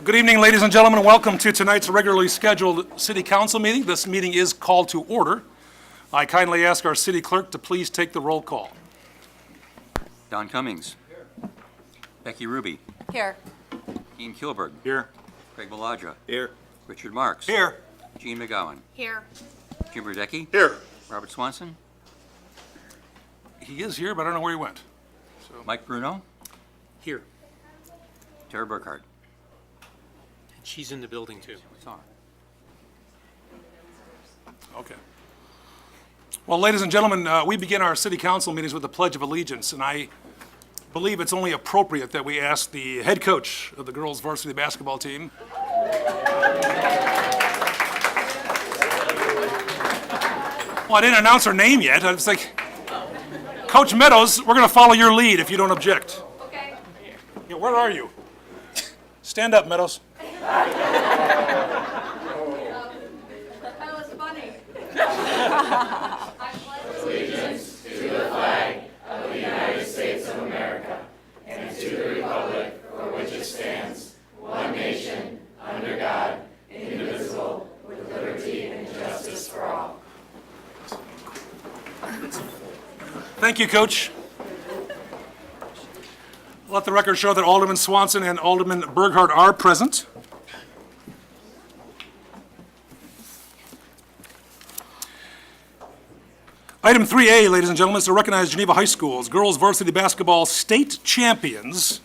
Good evening, ladies and gentlemen. Welcome to tonight's regularly scheduled City Council meeting. This meeting is called to order. I kindly ask our city clerk to please take the roll call. Don Cummings. Here. Becky Ruby. Here. Ian Kilberg. Here. Craig Maladra. Here. Richard Marks. Here. Gene McGowan. Here. Jim Burdecki. Here. Robert Swanson. He is here, but I don't know where he went. Mike Bruno. Here. Tara Burkhardt. She's in the building too. Sorry. Okay. Well, ladies and gentlemen, we begin our city council meetings with the Pledge of Allegiance, and I believe it's only appropriate that we ask the head coach of the girls' varsity basketball team. Well, I didn't announce her name yet. I was like, Coach Meadows, we're going to follow your lead if you don't object. Okay. Yeah, where are you? Stand up, Meadows. That was funny. Thank you, Coach. Let the record show that Alderman Swanson and Alderman Burghardt are present. Item 3A, ladies and gentlemen, is to recognize Geneva High School's girls varsity basketball state champions.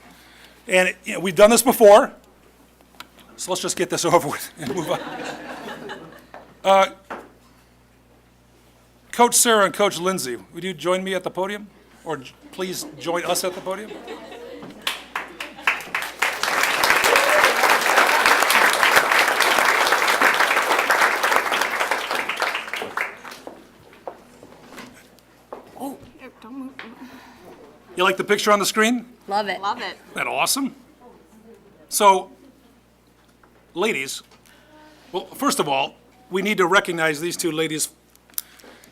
And we've done this before, so let's just get this over with and move on. Coach Sarah and Coach Lindsay, would you join me at the podium? Or please join us at the podium? Don't move. You like the picture on the screen? Love it. Love it. Isn't that awesome? So, ladies, well, first of all, we need to recognize these two ladies,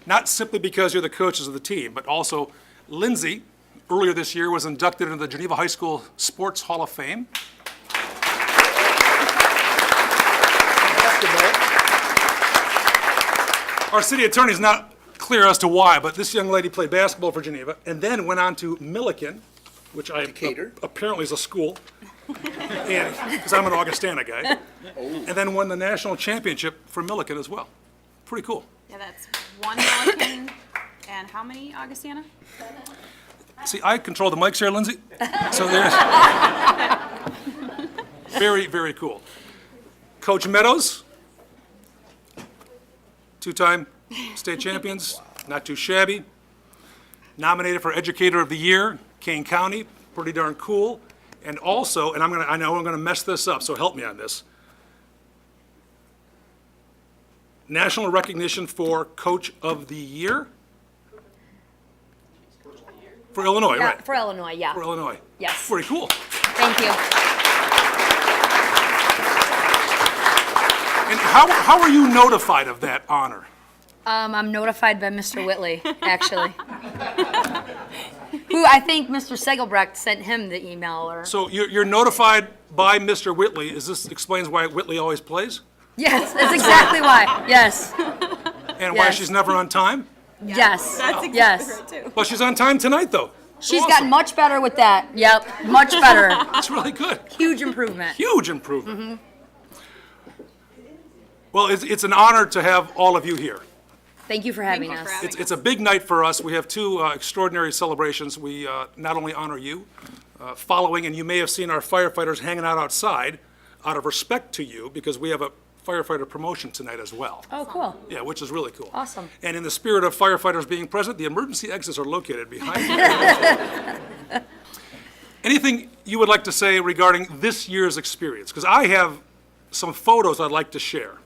not simply because you're the coaches of the team, but also Lindsay, earlier this year, was inducted into the Geneva High School Sports Hall of Fame. Our city attorney is not clear as to why, but this young lady played basketball for Geneva and then went on to Millikan, which apparently is a school, because I'm an Augustana guy, and then won the national championship for Millikan as well. Pretty cool. Yeah, that's one Millikan and how many Augustana? See, I control the mics here, Lindsay. So there's very, very cool. Coach Meadows, two-time state champions, not too shabby. Nominated for Educator of the Year, Kane County, pretty darn cool. And also, and I know I'm gonna mess this up, so help me on this. National recognition for Coach of the Year? For Illinois, Yeah, right? for Illinois, yeah. For Illinois. Yes. Pretty cool. Thank you. And how are you notified of that honor? I'm notified by Mr. Whitley, actually. Who I think Mr. Segelbrecht sent him the email or. So you're notified by Mr. Whitley. Is this explains why Whitley always plays? Yes, that's exactly why. Yes. And why Yes. she's never on time? Yes. That's exactly Yes. right too. Well, she's on time tonight, though. She's Awesome. gotten much better with that. Yep, much better. That's really good. Huge improvement. Huge improvement. Well, it's an honor to have all of you here. Thank you for having you for us. having It's a big night for us. We have two extraordinary celebrations. We not only honor you, following, and you may have seen our firefighters hanging out outside out of respect to you, because we have a firefighter promotion tonight as well. Oh, cool. Yeah, which is really cool. Awesome. And in the spirit of firefighters being present, the emergency exits are located behind you. Anything you would like to say regarding this year's experience? Because I have some photos I'd like to share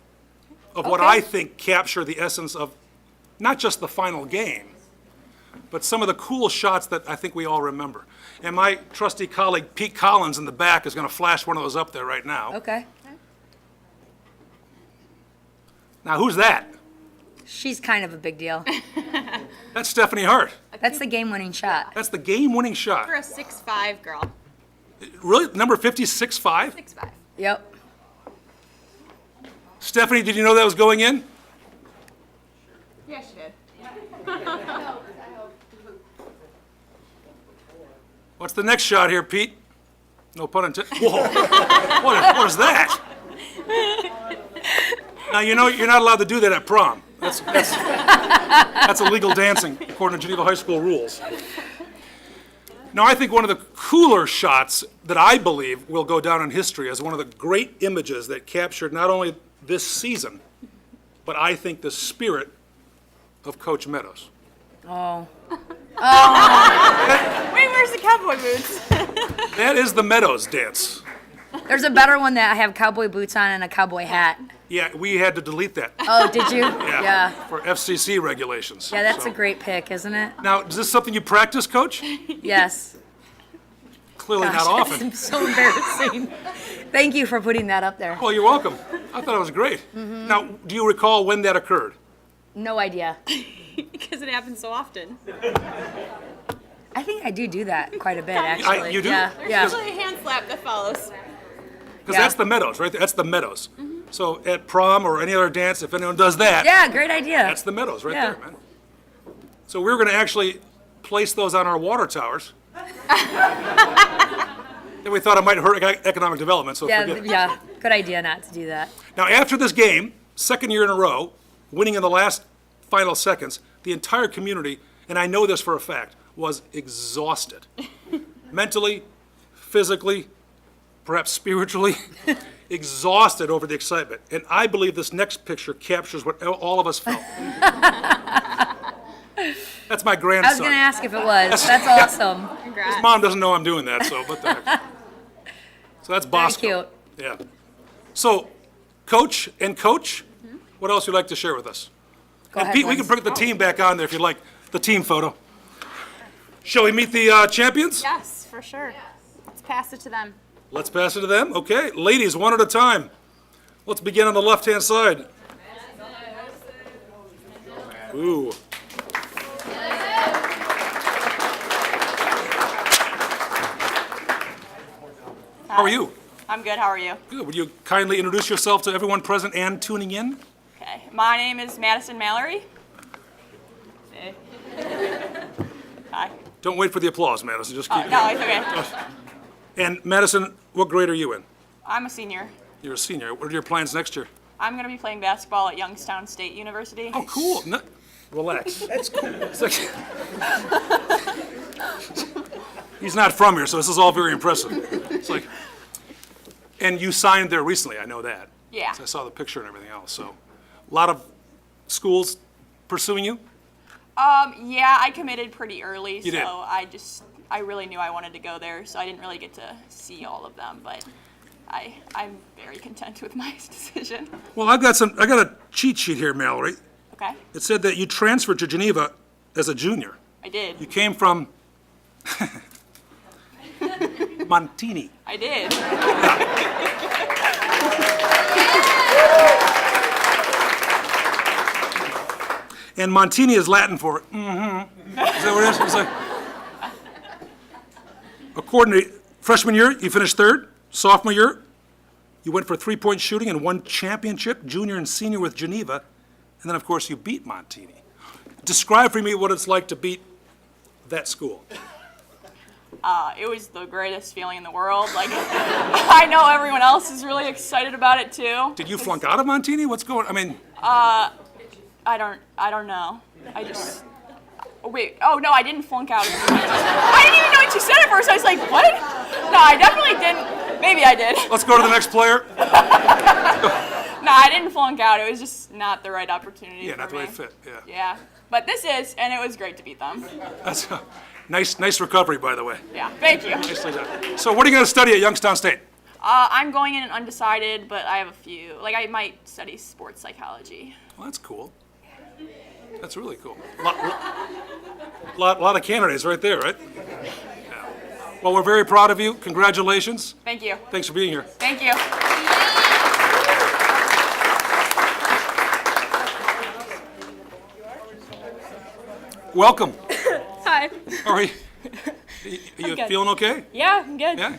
of what Okay. I think capture the essence of not just the final game, but some of the cool shots that I think we all remember. And my trusty colleague Pete Collins in the back is going to flash one of those up there right now. Okay. Now, who's that? She's kind of a big deal. That's Stephanie Hart. That's the game-winning shot. That's the game-winning shot. For a 6'5" girl. Really? Number 56.5? 6'5". Yep. Stephanie, did you know that was going in? Yeah, she did. What's the next shot here, Pete? No pun intended. Whoa, what is that? Now, you know you're not allowed to do that at prom. That's illegal dancing according to Geneva High School rules. Now, I think one of the cooler shots that I believe will go down in history as one of the great images that captured not only this season, but I think the spirit of Coach Meadows. Oh. Wait, where's the cowboy boots? That is the Meadows dance. There's a better one that I have cowboy boots on and a cowboy hat. Yeah, we had to delete that. Oh, did you? Yeah. For FCC regulations. Yeah, that's So- a great pick, isn't it? Now, is this something you practice, Coach? Yes. Clearly not Gosh, often. It's so embarrassing. Thank you for putting that up there. Well, you're welcome. I thought it was great. Now, do you recall when that occurred? No idea. Because it happens so often. I think I do that quite a bit, actually. you do? Yeah, yeah. Usually a hand slap that follows. Because Yeah. that's the Meadows, right? That's the Meadows. So at prom or any other dance, if anyone does that, Yeah, great idea. that's the Meadows right Yeah. there, man. So we're going to actually place those on our water towers. And we thought it might hurt economic development, so Yeah, forget it. yeah. Good idea not to do that. Now, after this game, second year in a row, winning in the last final seconds, the entire community, and I know this for a fact, was exhausted. Mentally, physically, perhaps spiritually, exhausted over the excitement. And I believe this next picture captures what all of us felt. That's my I was grandson. going to ask if it was. That's awesome. Congrats. His mom doesn't know I'm doing that, so what the heck. So that's Very Bosco. cute. Yeah. So, Coach, what else would you like to share with us? Go And ahead, Pete, we can Vince. bring the team back on there if you'd like, the team photo. Shall we meet the champions? Yes, for sure. Let's pass it to them. Let's pass it to them. Okay, ladies, one at a time. Let's begin on the left-hand side. Ooh. How are you? I'm good. How are you? Good. Would you kindly introduce yourself to everyone present and tuning in? Okay. My name is Madison Mallory. Hey. Hi. Don't wait for the applause, Madison. Just Oh, keep. no, it's okay. And Madison, what grade are you in? I'm a senior. You're a senior. What are your plans next year? I'm going to be playing basketball at Youngstown State University. Oh, cool. No, relax. That's cool. It's like, he's not from here, so this is all very impressive. It's like, and you signed there recently, I know that. Yeah. So I saw the picture and everything else. So, a lot of schools pursuing you? Yeah, I committed pretty early, You did? so I really knew I wanted to go there, so I didn't really get to see all of them, but I'm very content with my decision. Well, I got a cheat sheet here, Mallory. Okay. It said that you transferred to Geneva as a junior. I did. You came from Montini. I did. And Montini is Latin for mm-hmm. Is that what it is? It's like, according to freshman year, you finished third. Sophomore year, you went for three-point shooting and won championship, junior and senior with Geneva. And then, of course, you beat Montini. Describe for me what it's like to beat that school. It was the greatest feeling in the world. Like, I know everyone else is really excited about it too. Did you flunk out of Montini? What's going on? I mean, I don't know. I just. Oh, wait. Oh, no, I didn't flunk out. I didn't even know what you said at first. I was like, what? No, I definitely didn't. Maybe I did. let's go to the next player. No, I didn't flunk out. It was just not the right opportunity Yeah, for not the me. right fit. Yeah. Yeah. But this is, and it was great to beat them. That's nice recovery, by the way. Yeah, thank you. Nicely done. So, what are you going to study at Youngstown State? I'm going in undecided, but I have a few. Like, I might study sports psychology. Well, that's cool. That's really cool. Lot of candidates right there, right? Yeah. Well, we're very proud of you. Congratulations. Thank you. Thanks for being here. Thank you. Welcome. Hi. How are you? You good. feeling okay? Yeah, I'm good. Yeah?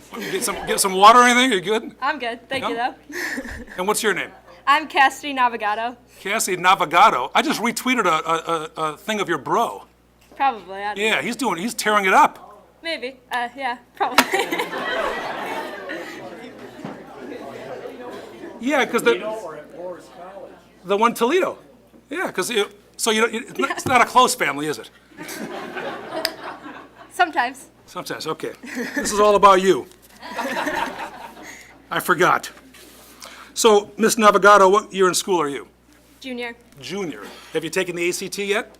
Get some water or anything? Are you good? I'm good. Thank you, No? though. And what's your name? I'm Cassidy Navigato. Cassidy Navigato. I just retweeted a thing of your bro. Probably. I don't know. Yeah, he's tearing it up. Maybe. Yeah, probably. Yeah, because the one Toledo. Yeah, because it's not a close family, is it? Sometimes. Sometimes. Okay. This is all about you. I forgot. So, Miss Navigato, what year in school are you? Junior. Junior. Have you taken the ACT yet?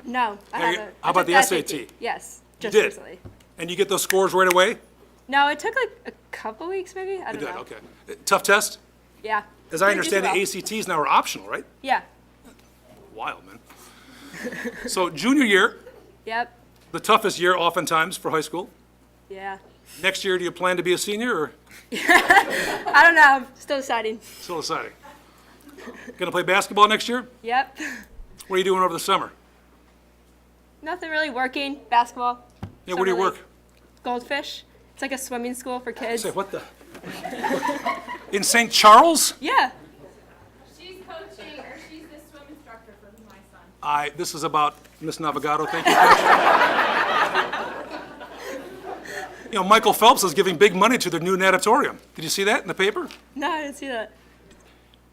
No, I Have you- haven't. how I about took the SAT. SAT? Yes, just did? recently. And you get those scores right away? No, it took like a couple weeks maybe. I You don't did. know. Okay. Tough test. Yeah. As I Pretty understand it, decent ACTs now are optional, right? well. Yeah. Wild, man. So, junior year, Yep. the toughest year oftentimes for high school. Yeah. Next year, do you plan to be a senior or I don't know. I'm still deciding. still deciding? Gonna play basketball next year? Yep. What are you doing over the summer? Nothing really working. Basketball. Yeah, where do you Summer work? league. Goldfish. It's like a swimming school for kids. Say, what the? In St. Charles? Yeah. She's coaching, or she's the swim instructor for my son. This is about Miss Navigato, thank you. Coach. You know, Michael Phelps is giving big money to the new natatorium. Did you see that in the paper? No, I didn't see that.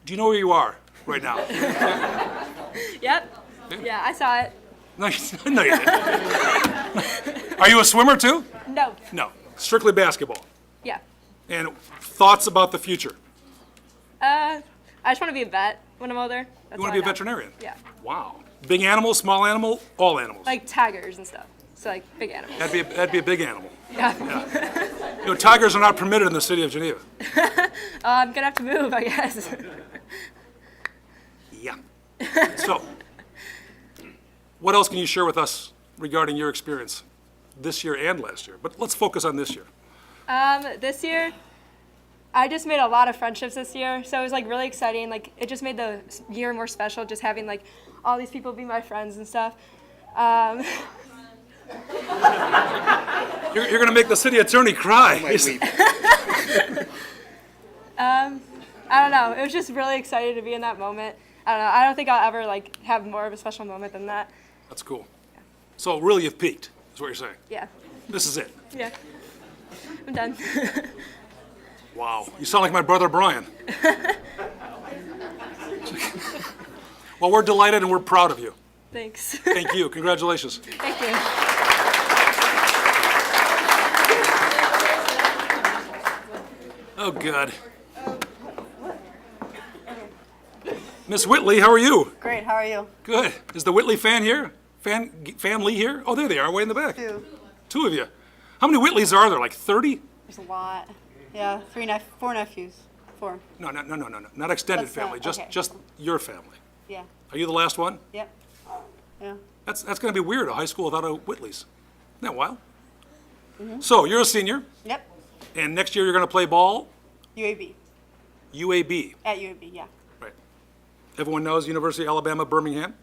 Do you know where you are right now? Yep. Yeah, I saw it. No, no, you didn't. Are you a swimmer too? No. No, strictly basketball. Yeah. And thoughts about the future? I just want to be a vet when I'm older. That's You want all to be a I know. veterinarian? Yeah. Wow. Big animal, small animal, all animals. Like tigers and stuff. So like big animals. That'd be a big animal. Yeah. You know, tigers are not permitted in the city of Geneva. I'm gonna have to move, I guess. Yeah. So, what else can you share with us regarding your experience this year and last year? But let's focus on this year. This year, I just made a lot of friendships this year, so it was like really exciting. Like it just made the year more special, just having like all these people be my friends and stuff. You're going to make the city attorney cry. I don't know. It was just really exciting to be in that moment. I don't know. I don't think I'll ever like have more of a special moment than that. That's cool. So really you've peaked, is what you're saying. Yeah. This is it. Yeah. I'm done. Wow. You sound like my brother Brian. Well, we're delighted and we're proud of you. Thanks. Thank you. Congratulations. Thank you. Oh, good. Miss Whitley, how are you? Great, how are you? Good. Is the Whitley fan here? Family here? Oh, there they are, way in the back. Two of you. How many Whitleys are there? Like 30? There's a lot. Yeah, four nephews. Four. No. Not extended That's not- family. Just okay. just your family. Yeah. Are you the last one? Yep. Yeah. That's going to be weird. A high school without a Whitleys. Isn't that wild? So you're a senior, Yep. and next year you're going to play ball. UAB. UAB. At UAB, yeah. Right. Everyone knows University of Alabama, Birmingham.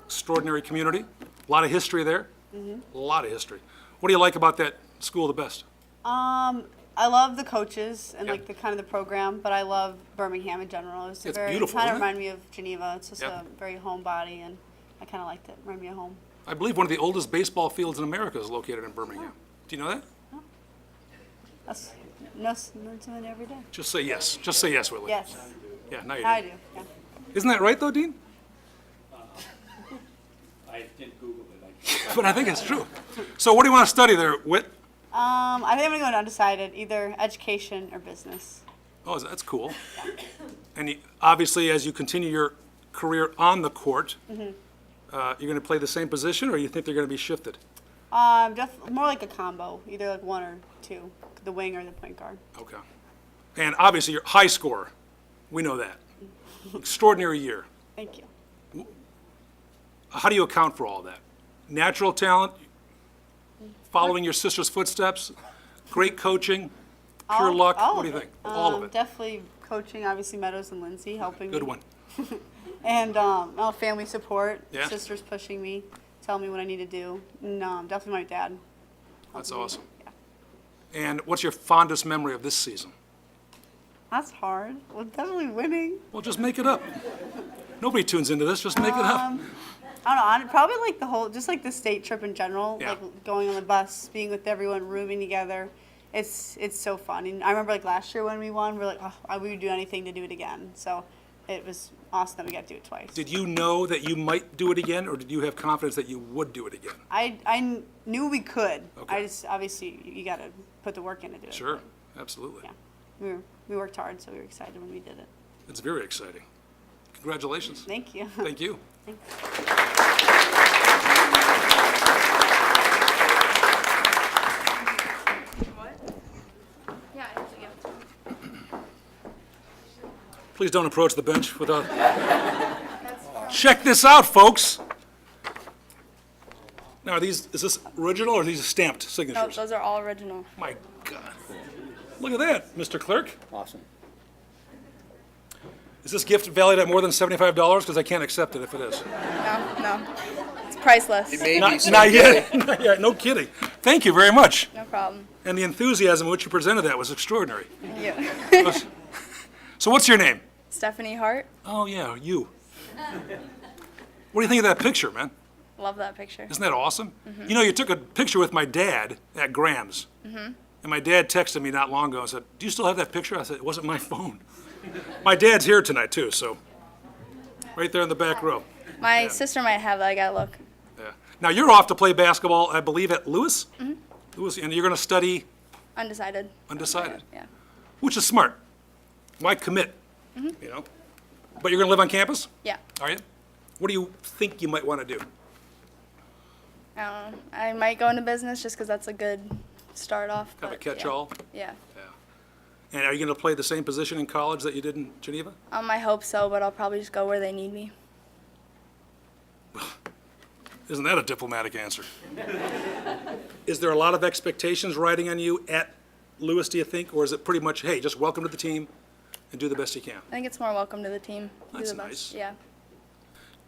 Extraordinary community. A lot of history there. A lot of history. What do you like about that school the best? I love the coaches and Yeah. like the kind of the program, but I love Birmingham in general. It's It's very beautiful, kind isn't of it? remind me of Geneva. It's just Yeah. a very homebody, and I kind of liked it. Remind me of home. I believe one of the oldest baseball fields in America is located in Birmingham. Do you know that? That's learn something every day. Just say yes. Just say yes, Whitley. Yes, Yeah, now you I do. do. Yeah. Isn't that right, though, Dean? I did Google it. But I think it's true. So what do you want to study there, Whit? I think I'm gonna go undecided, either education or business. Oh, that's cool. And obviously, as you continue your career on the court, you're going to play the same position, or you think they're going to be shifted? More like a combo, either like one or two, the wing or the point guard. Okay. And obviously, you're high scorer. We know that. Extraordinary year. Thank you. How do you account for all that? Natural talent, following your sister's footsteps, great coaching, pure luck. What do you think? All of it. Definitely coaching, obviously Meadows and Lindsay helping me. Good one. And family support, Yeah. sisters pushing me, telling me what I need to do. And definitely my dad. That's helping me. awesome. Yeah. And what's your fondest memory of this season? That's hard. Well, definitely winning. Well, just make it up. Nobody tunes into this, just make it up. I don't know. Probably like the whole, just like the state trip in general. Yeah. Like going on the bus, being with everyone, rooming together. It's so fun. And I remember like last year when we won, we were like, oh, we would do anything to do it again. So it was awesome that we got to do it twice. Did you know that you might do it again, or did you have confidence that you would do it again? I knew we could. Okay. I just, obviously, you got to put the work in to do it. Sure, absolutely. Yeah. We worked hard, so we were excited when we did it. It's very exciting. Congratulations. Thank you. Thank you. Yeah, I have to give. Please don't approach the bench without... Check this out, folks. Now, is this original or are these stamped No, signatures? those are all original. My God. Look at that, Mr. Clerk. Awesome. Is this gift valued at more than $75? Because I can't accept it if it is. No. It's priceless. Not yet. Not yet. No kidding. Thank you very much. No problem. And the enthusiasm with which you presented that was extraordinary. Thank you. So what's your name? Stephanie Hart. Oh, yeah, you. What do you think of that picture, man? Love that picture. Isn't that awesome? You know, you took a picture with my dad at Graham's. And my dad texted me not long ago and said, do you still have that picture? I said, it wasn't my phone. My dad's here tonight, too, so right there in the back row. My sister might have that. I gotta look. Yeah. Now, you're off to play basketball, I believe, at Lewis? Lewis, and you're going to study Undecided. undecided, Yeah. which is smart. Why commit, you know? But you're going to live on campus? Yeah. Are you? What do you think you might want to do? I don't know. I might go into business just because that's a good start off. Kind of a but, yeah. catch-all? Yeah. And are you going to play the same position in college that you did in Geneva? I hope so, but I'll probably just go where they need me. Isn't that a diplomatic answer? Is there a lot of expectations riding on you at Lewis, do you think? Or is it pretty much, hey, just welcome to the team and do the best you can? I think it's more welcome to the team. Do That's the best. nice. Yeah.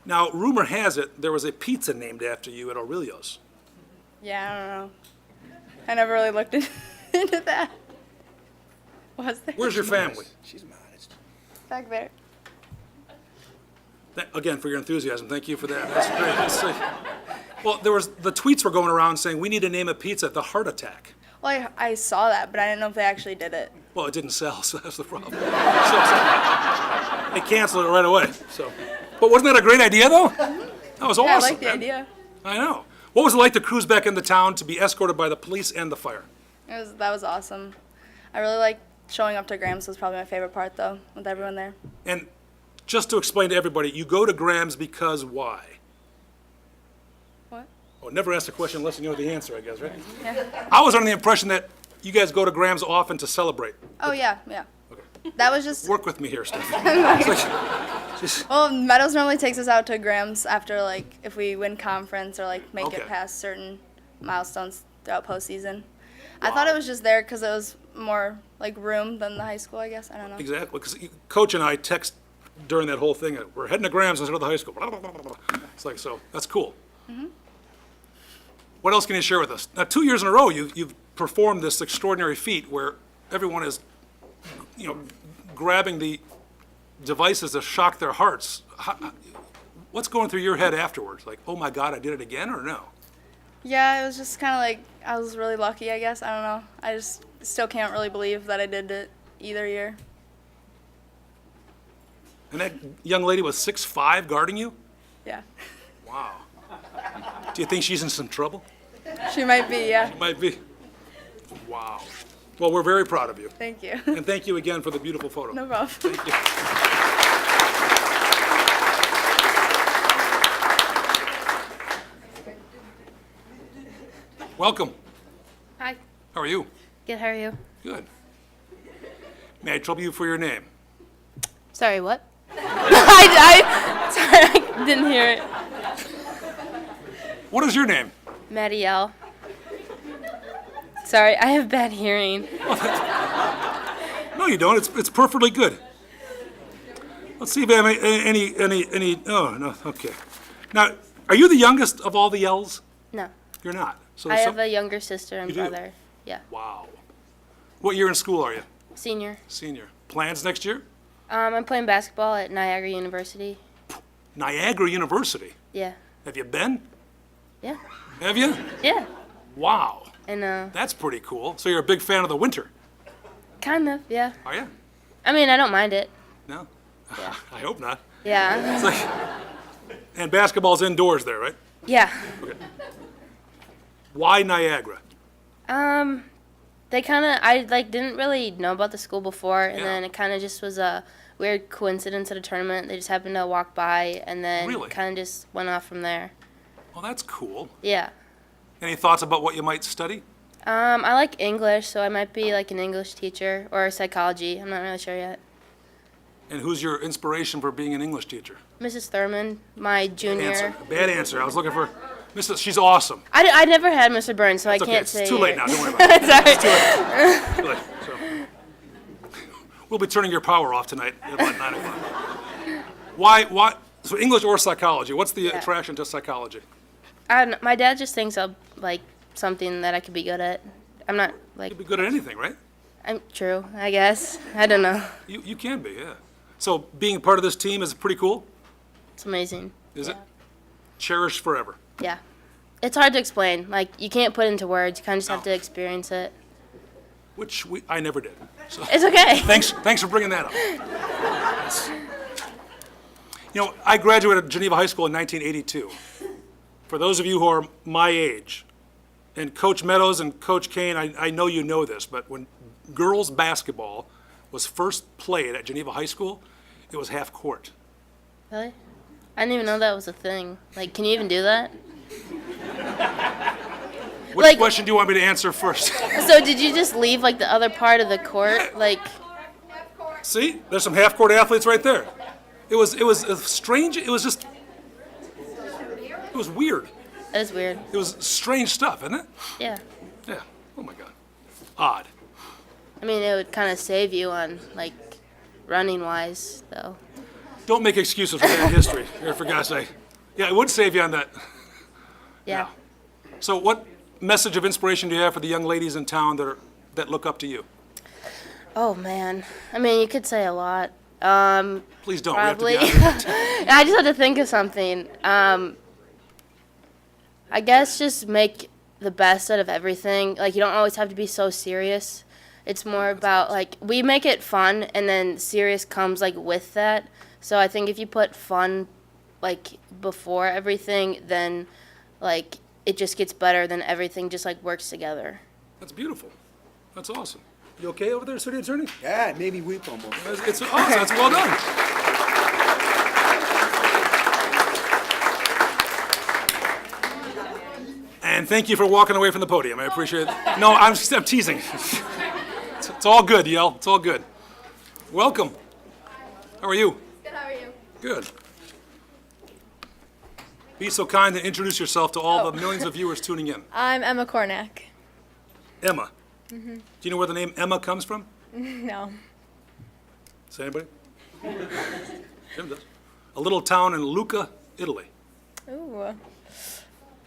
Now, rumor has it there was a pizza named after you at Aurelio's. Yeah, I don't know. I never really looked into that. Was there? Where's your family? She's modest. Back there. Again, for your enthusiasm, thank you for that. That's great. Well, the tweets were going around saying we need to name a pizza the Heart Attack. Well, I saw that, but I didn't know if they actually did it. Well, it didn't sell, so that's the problem. So, they canceled it right away. So, but wasn't that a great idea, though? That was awesome. Yeah, I like the man. idea. I know. What was it like to cruise back into town to be escorted by the police and the fire? That was awesome. I really liked showing up to Graham's. Was probably my favorite part, though, with everyone there. And just to explain to everybody, you go to Graham's because why? What? Oh, never ask a question unless you know the answer, I guess, right? Yeah. I was under the impression that you guys go to Graham's often to celebrate. Oh yeah. Okay. That was just. Work with me here, Steph. Well, Meadows normally takes us out to Graham's after, like, if we win conference or, like, make Okay. it past certain milestones throughout postseason. I thought it was just there because it was more, like, room than the high school, I guess. I don't know. Exactly, because Coach and I text during that whole thing, we're heading to Graham's instead of the high school. It's like, so, that's cool. What else can you share with us? Now, 2 years in a row, you've performed this extraordinary feat where everyone is, grabbing the devices to shock their hearts. What's going through your head afterwards? Like, oh my God, I did it again, or no? Yeah, it was just kind of like I was really lucky, I guess. I don't know. I just still can't really believe that I did it either year. And that young lady was 6'5" guarding you? Yeah. Wow. Do you think she's in some trouble? She might be, yeah. Might be. Wow. Well, we're very proud of you. Thank you. And thank you again for the beautiful photo. No problem. Thank you. Welcome. Hi. How are you? Good, how are you? Good. May I trouble you for your name? Sorry, what? Sorry, I didn't hear it. What is your name? Maddie L. Sorry, I have bad hearing. No, you don't. It's perfectly good. Let's see if I have any. Oh, no. Okay. Now, are you the youngest of all the L's? No. You're not. So I there's have a younger sister and You do? brother. Yeah. Wow. What year in school are you? Senior. Senior. Plans next year? I'm playing basketball at Niagara University. Niagara University. Yeah. Have you been? Yeah. Have you? Yeah. Wow. And That's pretty cool. So you're a big fan of the winter, kind of, yeah. are you? I mean, I don't mind it. No? I hope not. Yeah. It's like, and basketball's indoors there, right? Yeah. Why Niagara? They kind of, I like didn't really know about the school before, and Yeah. then it kind of just was a weird coincidence at a tournament. They just happened to walk by, and then Really? kind of just went off from there. Well, that's cool. Yeah. Any thoughts about what you might study? I like English, so I might be like an English teacher or psychology. I'm not really sure yet. And who's your inspiration for being an English teacher? Mrs. Thurman, my junior. Answer. Bad answer. I was looking for Mrs. She's awesome. I never had Mr. Burns, so It's I okay. can't It's say. too late now. Don't worry about it. Sorry. It's too late. So, we'll be turning your power off tonight at about 9 o'clock. Why? So English or psychology? What's the attraction to psychology? I don't know. My dad just thinks I'm like something that I could be good at. I'm not like You'd be good at anything, right? I'm true, I guess. I don't know. You can be, yeah. So being part of this team is pretty cool, It's amazing. is it? Cherished forever. Yeah. It's hard to explain. Like you can't put into words. You kind of just have to experience it. Which I never did. So It's okay. thanks for bringing that up. Yes. You know, I graduated Geneva High School in 1982. For those of you who are my age, and Coach Meadows and Coach Kane, I know you know this, but when girls basketball was first played at Geneva High School, it was half court. Really? I didn't even know that was a thing. Like, can you even do that? Which Like- question do you want me to answer first? So did you just leave like the other part of the court? Like, See, there's some half court athletes right there. It was a strange. It was weird. that is weird. It was strange stuff, isn't it? Yeah. Yeah. Oh my God. Odd. I mean, it would kind of save you on like running wise, though. Don't make excuses for bad history. Here, for God's sake. Yeah, it would save you on that. Yeah. So, what message of inspiration do you have for the young ladies in town that look up to you? Oh man. I mean, you could say a lot. Please don't. Probably. We have to be out of here. I just had to think of something. I guess just make the best out of everything. Like, you don't always have to be so serious. It's more about, like, we make it fun, and then serious comes, like, with that. So I think if you put fun, like, before everything, then, like, it just gets better, then everything just, like, works together. That's beautiful. That's awesome. You okay over there, City Attorney? Yeah, it made me weep almost. It's awesome. That's well done. And thank you for walking away from the podium. I appreciate it. No, I'm teasing. It's all good, Yell. It's all good. Welcome. How are you? Good, how are you? Good. Be so kind to introduce yourself to all the millions of viewers tuning in. I'm Emma Kornack. Emma. Do you know where the name Emma comes from? No. Does anybody? Jim does. A little town in Lucca, Italy. Ooh.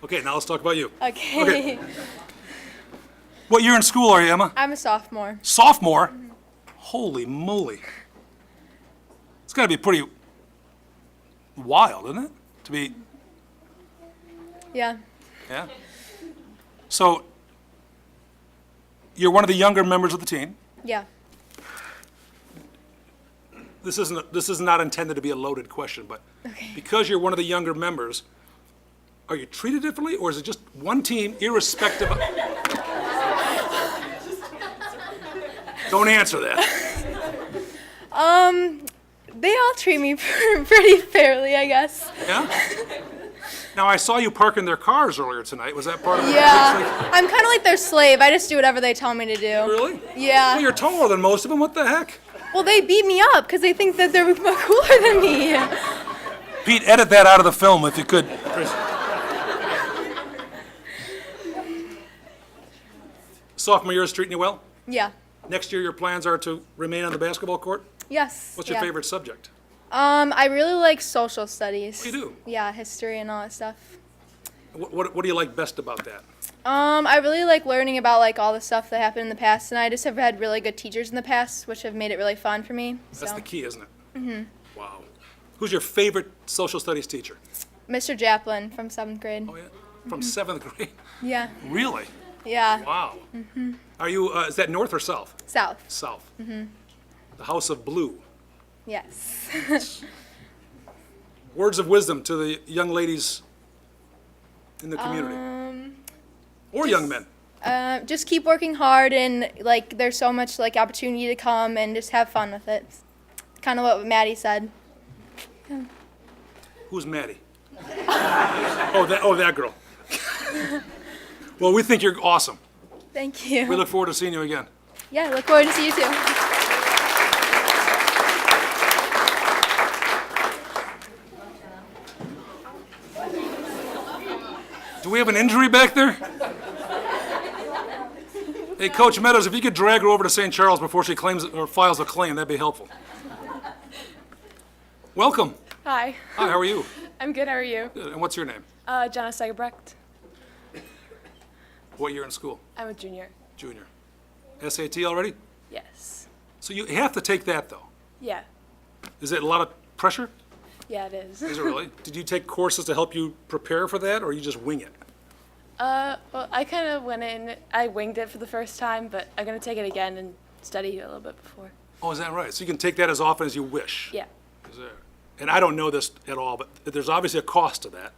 Okay, now let's talk about you. Okay. What year in school are you, Emma? I'm a sophomore. Sophomore? Holy moly. It's got to be pretty wild, isn't it? To be, Yeah. yeah. So, you're one of the younger members of the team. Yeah. This is not intended to be a loaded question, but because you're one of the younger members, are you treated differently, or is it just one team, irrespective of... Don't answer that. They all treat me pretty fairly, I guess. Yeah? Now, I saw you parking their cars earlier tonight. Was that part of the... Yeah. I'm kind of like their slave. I just do whatever they tell me to do. Really? Yeah. Well, you're taller than most of them. What the heck? Well, they beat me up because they think that they're cooler than me. Pete, edit that out of the film if you could. Sophomore year is treating you well? Yeah. Next year, your plans are to remain on the basketball court? Yes. What's your yeah. favorite subject? I really like social studies. What do you do? Yeah, history and all that stuff. What do you like best about that? I really like learning about like all the stuff that happened in the past, and I just have had really good teachers in the past, which have made it really fun for me. That's So, the key, isn't it? Mm-hmm. Wow. Who's your favorite social studies teacher? Mr. Japlin from 7th grade. Oh, yeah? From 7th grade? Yeah, Really? yeah, Wow. Are you, is that north or south? South. South. The House of Blue. Yes. Words of wisdom to the young ladies in the community. Or young men. Just keep working hard, and like there's so much like opportunity to come, and just have fun with it. Kind of what Maddie said. Who's Maddie? that girl. Well, we think you're awesome. Thank you. We look forward to seeing you again. Yeah, look forward to see you too. Do we have an injury back there? Hey, Coach Meadows, if you could drag her over to St. Charles before she claims or files a claim, that'd be helpful. Welcome. Hi, Hi, how are you? I'm good. How are you? Good. And what's your name? Jenna Segebrecht. What year in school? I'm a junior. Junior. SAT already? Yes. So you have to take that, though. Yeah. Is it a lot of pressure? Yeah, it is. Is it really? Did you take courses to help you prepare for that, or you just wing it? Well, I kind of went in. I winged it for the first time, but I'm gonna take it again and study a little bit before. Oh, is that right? So you can take that as often as you wish? Yeah. Is there? And I don't know this at all, but there's obviously a cost to that.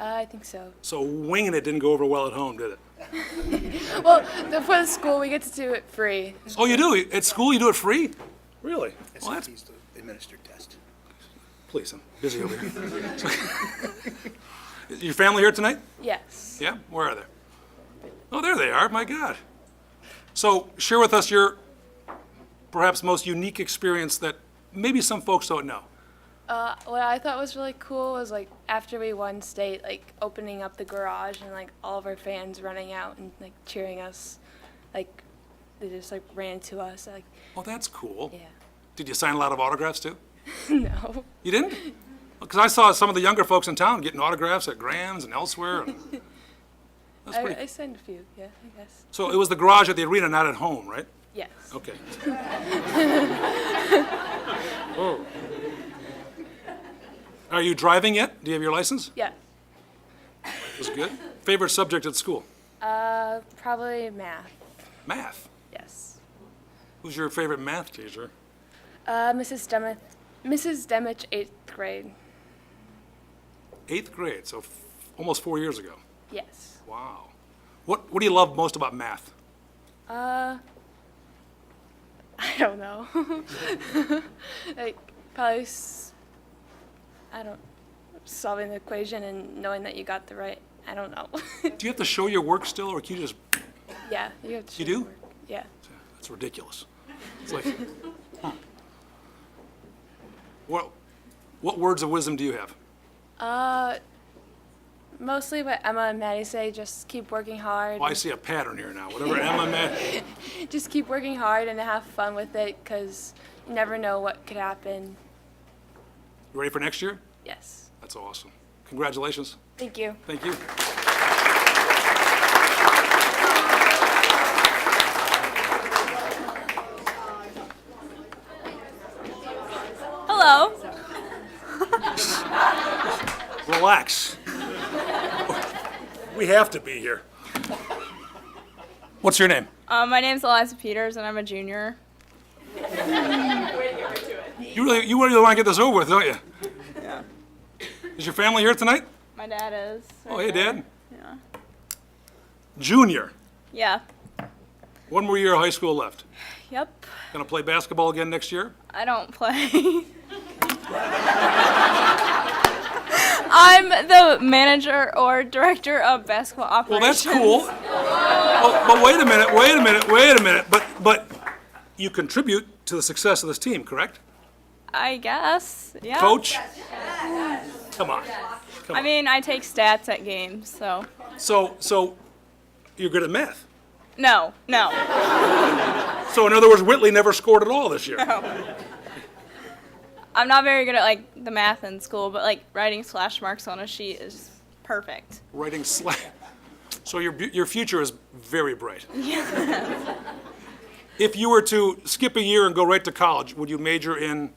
I think so. So winging it didn't go over well at home, did it? Well, for the school, we get to do it free. Oh, you do? At school, you do it free? Really? Well, that's, SAT's the administered test. please, I'm busy over here. Your family here tonight? Yes. Yeah? Where are they? Oh, there they are. My God. So share with us your perhaps most unique experience that maybe some folks don't know. What I thought was really cool was like after we won state, like opening up the garage and like all of our fans running out and like cheering us, like they just like ran to us, like Oh, that's cool. yeah. Did you sign a lot of autographs too? No. You didn't? Because I saw some of the younger folks in town getting autographs at Graham's and elsewhere. And that's pretty. I signed a few. Yeah, I guess. So it was the garage at the arena, not at home, right? Yes. Okay. Oh. Are you driving yet? Do you have your license? Yeah. Was good. Favorite subject at school? Probably math. Math. Yes. Who's your favorite math teacher? Mrs. Demich, 8th grade. 8th grade, so almost 4 years ago. Yes. Wow. What do you love most about math? I don't know. Like probably, I don't, solving the equation and knowing that you got the right. I don't know. Do you have to show your work still, or can you just? Yeah, you have to. You do? work. Yeah. That's ridiculous. It's like, huh. What words of wisdom do you have? Mostly what Emma and Maddie say. Just keep working hard. Oh, I see a pattern here now. Whatever Emma meant. Just keep working hard and have fun with it, because you never know what could happen. You ready for next year? Yes. That's awesome. Congratulations. Thank you. Thank you. Hello. Relax. We have to be here. What's your name? My name's Eliza Peters, and I'm a junior. You really want to get this over with, don't you? Yeah. Is your family here tonight? My dad is. Oh, hey, Dad. Yeah. Junior. Yeah. One more year of high school left. Yep. Gonna play basketball again next year? I don't play. I'm the manager or director of basketball Well, operations. that's cool. Oh, but wait a minute. But you contribute to the success of this team, correct? I guess. Yeah. Coach? Come on. I mean, I take stats at games, so. So you're good at math. No. So in other words, Whitley never scored at all this year. I'm not very good at like the math in school, but like writing slash marks on a sheet is perfect. Writing So your future is very bright. Yeah. If you were to skip a year and go right to college, would you major in?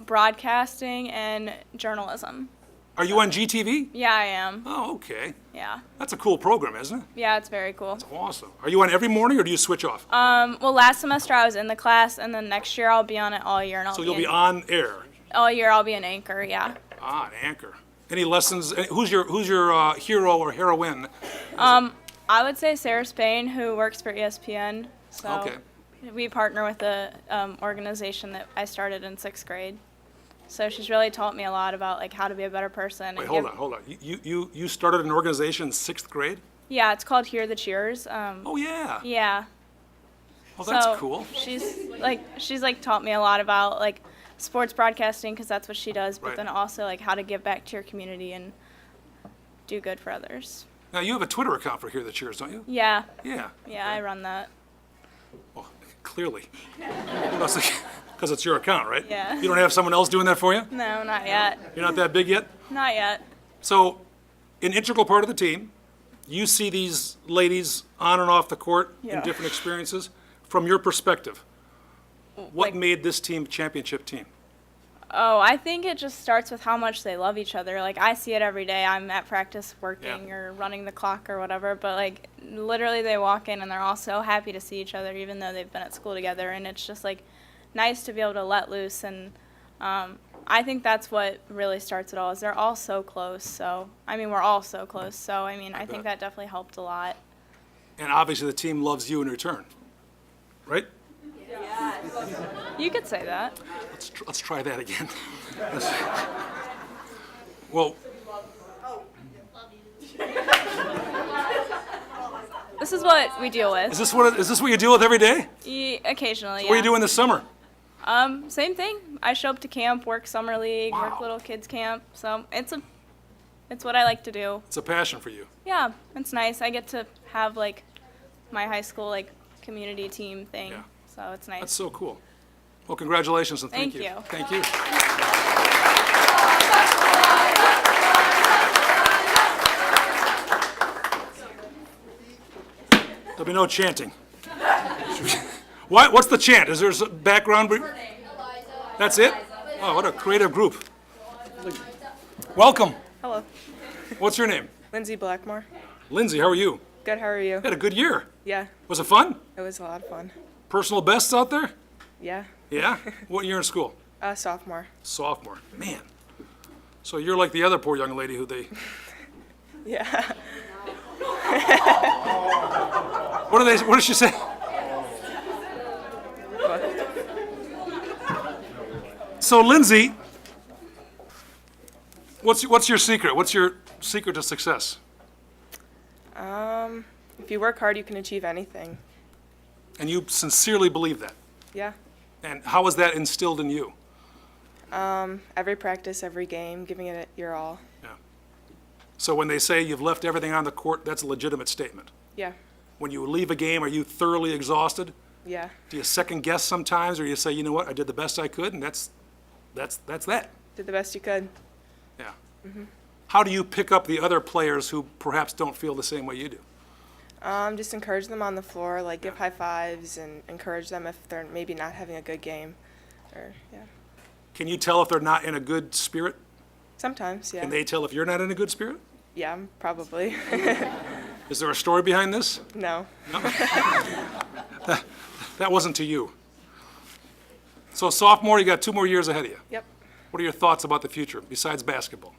Broadcasting and journalism. Are you on GTV? Yeah, I am. Oh, okay. Yeah. That's a cool program, isn't it? Yeah, it's very cool. Awesome. Are you on every morning, or do you switch off? Well, last semester I was in the class, and then next year I'll be on it all year. And So you'll be on air. all year I'll be an anchor. Yeah. Ah, an anchor. Any lessons? Who's your hero or heroine? I would say Sarah Spain, who works for ESPN. So Okay. we partner with the organization that I started in 6th grade. So she's really taught me a lot about like how to be a better person. Wait, and hold on. You started an organization in 6th grade? Yeah, it's called Hear the Cheers. Oh yeah. Yeah. Well, that's So cool. She's taught me a lot about like sports broadcasting because that's what she does, but Right. then also like how to give back to your community and do good for others. Now you have a Twitter account for Hear the Cheers, don't you? Yeah. Yeah. Yeah, I run that. Well, clearly. Because it's your account, right? Yeah. You don't have someone else doing that for you? No, not yet. You're not that big yet? Not yet. So, an integral part of the team, you see these ladies on and off the court in Yeah. different experiences. From your perspective, what Like- made this team championship team? Oh, I think it just starts with how much they love each other. Like I see it every day. I'm at practice working Yeah. or running the clock or whatever, but like literally they walk in and they're all so happy to see each other even though they've been at school together, and it's just like nice to be able to let loose, and I think that's what really starts it all is they're all so close. So, I mean, we're all so close. So, I mean, I think that definitely helped a lot. And obviously the team loves you in return, right? You could say that. Let's try that again. Well, This is what we deal with. is this what you deal with every day? Occasionally, What are you doing this summer? Same thing. I show up to camp, work summer league, Wow. work little kids camp. So it's what I like to do. It's a passion for you. Yeah, it's nice. I get to have like my high school like community team thing. Yeah. So it's nice. That's so cool. Well, congratulations and thank Thank you. you. Thank you. There'll be no chanting. What's the chant? Is there a background? That's it? Oh, what a creative group. Welcome. Hello. What's your name? Lindsay Blackmore. Lindsay, how are you? Good, how are you? You had a good year. Yeah, Was it fun? it was a lot of fun. Personal bests out there? Yeah. Yeah? What year in school? Sophomore. Sophomore. Man. So you're like the other poor young lady who they... Yeah. What did she say? So Lindsay, what's your secret? What's your secret to success? If you work hard, you can achieve anything. And you sincerely believe that. Yeah. And how is that instilled in you? Every practice, every game, giving it your all. Yeah. So when they say you've left everything on the court, that's a legitimate statement. Yeah. When you leave a game, are you thoroughly exhausted? Yeah. Do you second guess sometimes, or you say, you know what, I did the best I could, and that's that? Did the best you could. Yeah. How do you pick up the other players who perhaps don't feel the same way you do? Just encourage them on the floor, like give high fives and encourage them if they're maybe not having a good game. Or, yeah. Can you tell if they're not in a good spirit? Sometimes, yeah. Can they tell if you're not in a good spirit? Yeah, probably. Is there a story behind this? No. That wasn't to you. So sophomore, you got 2 more years ahead of you. Yep. What are your thoughts about the future besides basketball?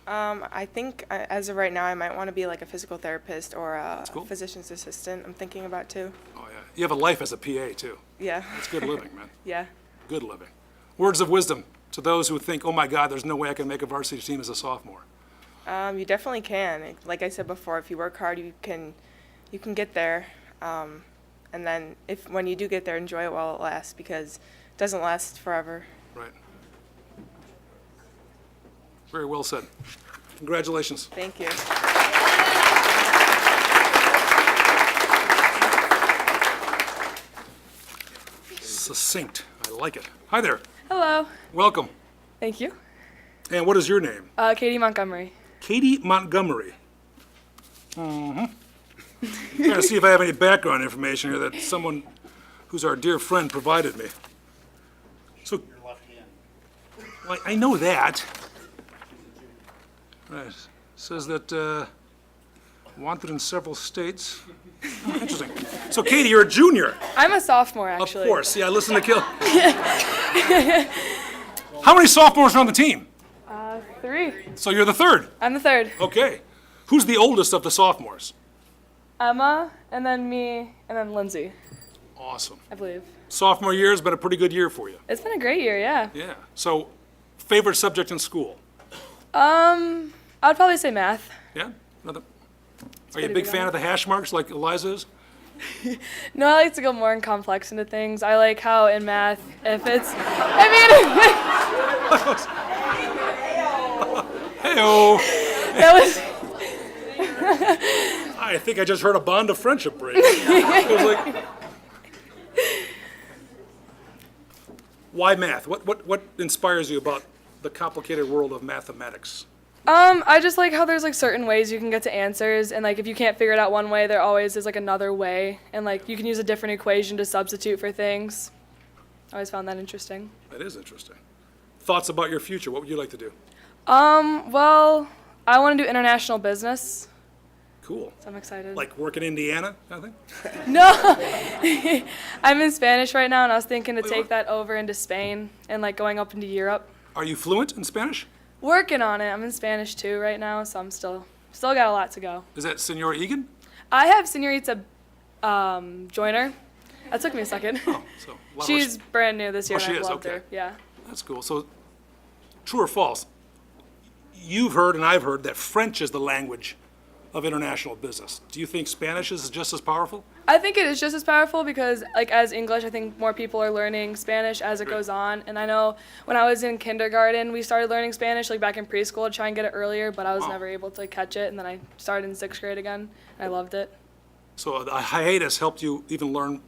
I think as of right now, I might want to be like a physical therapist or a cool. physician's assistant. I'm thinking about too. Oh yeah, you have a life as a PA too. Yeah. That's good living, man. Yeah. Good living. Words of wisdom to those who think, oh my God, there's no way I can make a varsity team as a sophomore. You definitely can. Like I said before, if you work hard, you can get there. And then when you do get there, enjoy it while it lasts because it doesn't last forever. Right. Very well said. Congratulations. Thank you. Succinct. I like it. Hi there. Hello. Welcome. Thank you. And what is your name? Katie Montgomery. Katie Montgomery. Trying to see if I have any background information here that someone who's our dear friend provided me. So, Your left hand. well, I know that. Right. Says that wanted in several states. Oh, interesting. So, Katie, you're a junior. I'm a sophomore, actually. Of course. Yeah, listen to Kill. How many sophomores are on the team? 3. So you're the third. I'm the third. Okay. Who's the oldest of the sophomores? Emma, and then me, and then Lindsay, Awesome. I believe. Sophomore year has been a pretty good year for you. It's been a great year, yeah. Yeah. So, favorite subject in school? I'd probably say math. Yeah? Nothing? Are you a pretty big big fan on of the hash marks like Eliza is? No, I like to go more and complex into things. I like how in math, if it's, I Hey-oh. mean, that was, I think I just heard a bond of friendship break. It was like, why math? What inspires you about the complicated world of mathematics? I just like how there's like certain ways you can get to answers, and like if you can't figure it out one way, there always is like another way, and like you can use a different equation to substitute for things. I always found that interesting. That is interesting. Thoughts about your future? What would you like to do? Well, I want to do international business, Cool. so I'm excited. Like work in Indiana, kind of thing? No, I'm in Spanish right now, and I was thinking to Wait, take what? that over into Spain and like going up into Europe. Are you fluent in Spanish? Working on it. I'm in Spanish too right now, so I'm still got a lot to go. Is that Senora Egan? I have Senorita Joyner. That took me a second. Oh, so a lot of She's brand new this year, Oh, and she I've is? loved Okay. her. Yeah. That's cool. So, true or false? You've heard and I've heard that French is the language of international business. Do you think Spanish is just as powerful? I think it is just as powerful because, like, as English, I think more people are learning Spanish as it goes on. And I know when I was in kindergarten, we started learning Spanish, like back in preschool, to try and get it earlier, but I was Wow. never able to catch it. And then I started in 6th grade again, and I loved it. So the hiatus helped you even learn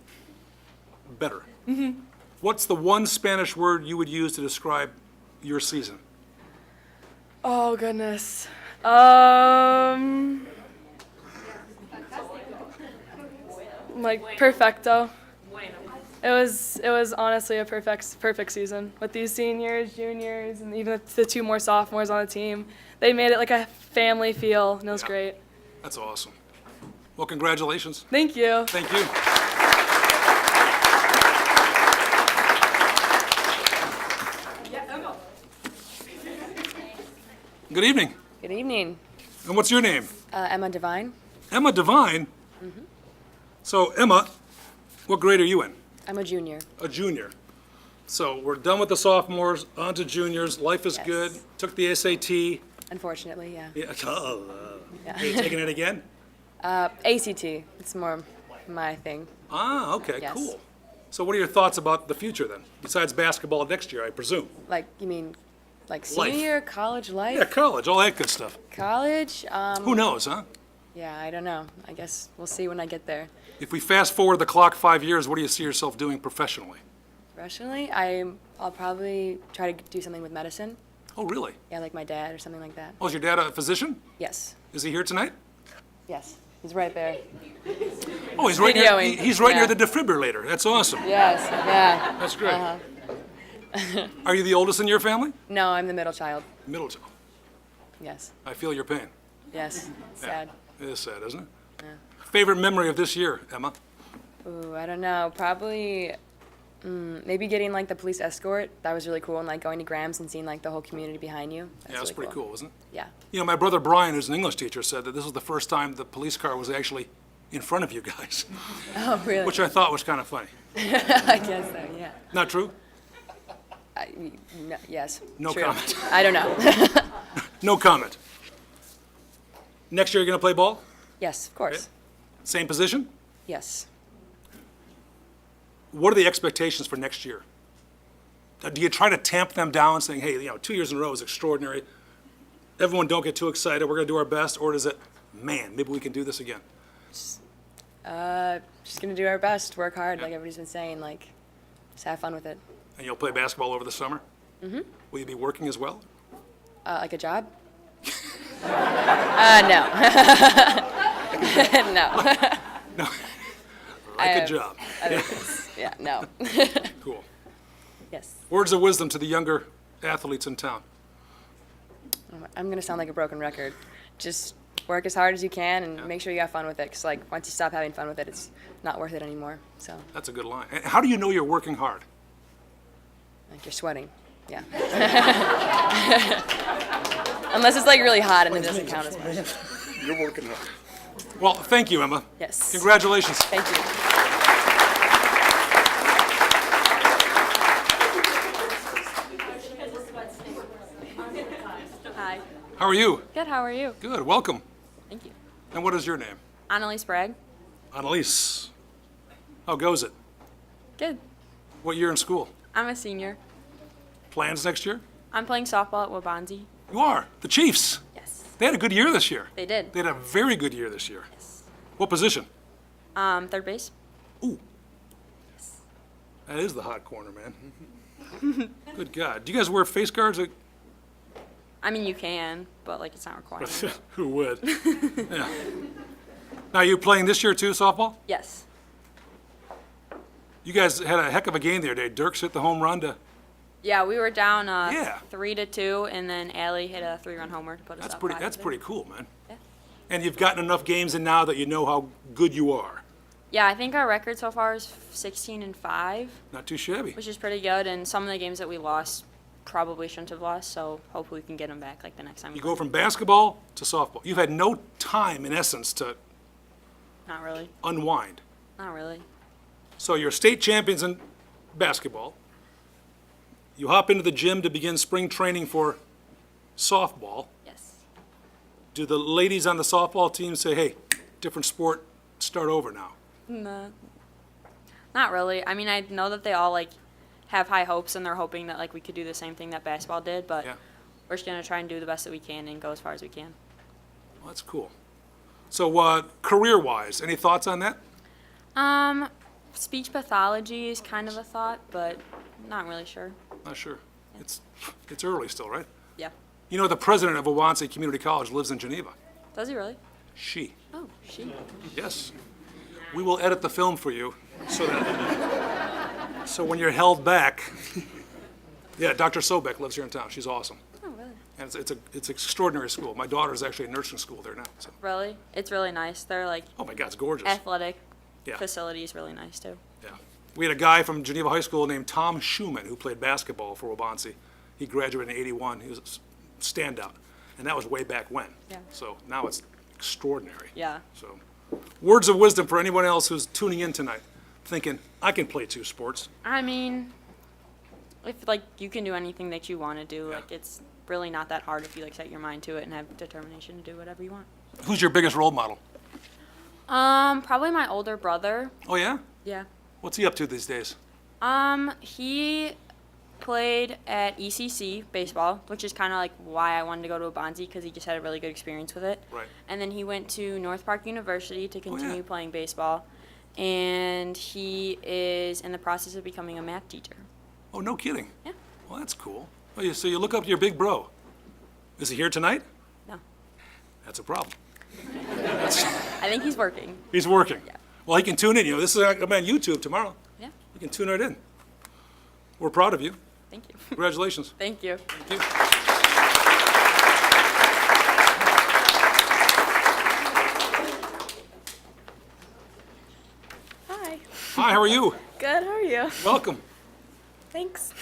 better. Mm-hmm. What's the one Spanish word you would use to describe your season? Oh, goodness. Like perfecto. It was honestly a perfect season with these seniors, juniors, and even the 2 more sophomores on the team. They made it like a family feel, and it was Yeah. great. That's awesome. Well, congratulations. Thank you. Thank you. Good evening. Good evening. And what's your name? Emma Devine. Emma Devine? So, Emma, what grade are you in? I'm a junior. A junior. So, we're done with the sophomores, on to juniors. Life is Yes. good. Took the SAT. Unfortunately, yeah. Yeah. Yeah. Are you taking it again? ACT. It's more my thing. Ah, okay, Yes. cool. So, what are your thoughts about the future then? Besides basketball next year, I presume. Like, you mean, like Life. senior, college life? Yeah, college, all that good stuff. College? Who knows, huh? Yeah, I don't know. I guess we'll see when I get there. If we fast forward the clock 5 years, what do you see yourself doing professionally? Professionally, I'll probably try to do something with medicine. Oh, really? Yeah, like my dad or something like that. Oh, is your dad a physician? Yes. Is he here tonight? Yes. He's right there. Oh, he's right near, Videoing. he's right near Yeah. the defibrillator. That's awesome. Yes. Yeah. That's great. Uh-huh. Are you the oldest in your family? No, I'm the middle child. Middle child. Yes. I feel your pain. Yes. Yeah. Sad. It is sad, isn't it? Yeah. Favorite memory of this year, Emma? Ooh, I don't know. Probably maybe getting like the police escort. That was really cool, and like going to Graham's and seeing like the whole community behind you. Yeah, that's really pretty cool, wasn't it? Yeah. You know, my brother Brian, who's an English teacher, said that this was the first time the police car was actually in front of you guys, Oh, really? which I thought was kind of funny. I guess so. Yeah. Not true? No, yes. No true. comment. I don't know. No comment. Next year, you're going to play ball? Yes, of course. Same position? Yes. What are the expectations for next year? Do you try to tamp them down, saying, hey, 2 years in a row is extraordinary. Everyone don't get too excited. We're going to do our best. Or is it, man, maybe we can do this again? Just gonna do our best, work hard, like everybody's been saying. Like, just have fun with it. And you'll play basketball over the summer? Mhm. Will you be working as well? Like a job? No. No. No. I Like a have job. other things. Yeah, no. Cool. Yes. Words of wisdom to the younger athletes in town. I'm going to sound like a broken record. Just work as hard as you can and make sure you have fun with it. Because, like, once you stop having fun with it, it's not worth it anymore. So, That's a good line. And how do you know you're working hard? like, you're sweating. Yeah. Unless it's, like, really hot and it doesn't count as much. You're working hard. Well, thank you, Emma. Yes. Congratulations. Thank you. Hi. How are you? Good, how are you? Good. Welcome. Thank you. And what is your name? Annalise Bragg. Annalise. How goes it? Good. What year in school? I'm a senior. Plans next year? I'm playing softball at Wabanzi. You are. The Chiefs. Yes. They had a good year this year. They did. They had a very good year this year. Yes. What position? Third base. Ooh. That is the hot corner, man. Good God. Do you guys wear face guards? I mean, you can, but like it's not required. Who would? Yeah. Now, are you playing this year too, softball? Yes. You guys had a heck of a game the other day. Dirks hit the home run to. Yeah, we were down Yeah. 3-2, and then Allie hit a 3-run homer to put us That's up. pretty. 5-2. That's pretty cool, man. Yeah. And you've gotten enough games in now that you know how good you are. Yeah, I think our record so far is 16-5, Not too shabby. which is pretty good. And some of the games that we lost probably shouldn't have lost, so hopefully we can get them back like the next time. You go from basketball to softball. You've had no time, in essence, to Not really. unwind. Not really. So you're state champions in basketball. You hop into the gym to begin spring training for softball. Yes. Do the ladies on the softball team say, hey, different sport, start over now? No. Not really. I mean, I know that they all like have high hopes and they're hoping that like we could do the same thing that basketball did, but Yeah. we're just gonna try and do the best that we can and go as far as we can. Well, that's cool. So career-wise, any thoughts on that? Speech pathology is kind of a thought, but not really sure. Not sure. It's early still, right? Yeah. You know, the president of Wabansi Community College lives in Geneva. Does he really? She. Oh, she. Yes. We will edit the film for you so that so when you're held back. Yeah, Dr. Sobek lives here in town. She's awesome. Oh, really? And it's an extraordinary school. My daughter's actually in nursing school there now. So. Really? It's really nice. They're like Oh my God, it's gorgeous. athletic Yeah. facilities really nice too. Yeah. We had a guy from Geneva High School named Tom Schumann who played basketball for Wabansi. He graduated in '81. He was a standout. And that was way back when. Yeah. So now it's extraordinary. Yeah. So, words of wisdom for anyone else who's tuning in tonight, thinking, I can play two sports. I mean, if like you can do anything that you want to do, Yeah. like it's really not that hard if you like set your mind to it and have determination to do whatever you want. Who's your biggest role model? Probably my older brother. Oh, yeah? Yeah. What's he up to these days? He played at ECC baseball, which is kind of like why I wanted to go to Wabansi because he just had a really good experience with it. Right. And then he went to North Park University to continue yeah. playing baseball, and he is in the process of becoming a math teacher. Oh, no kidding. Yeah. Well, that's cool. Oh, so you look up to your big bro. Is he here tonight? No. That's a problem. I think he's working. He's working. Yeah. Well, he can tune in. You know, this is on YouTube tomorrow. Yeah. You can tune right in. We're proud of you. Thank you. Congratulations. Thank you. Thank you. Hi. Hi, how are you? Good, how are you? Welcome. Thanks.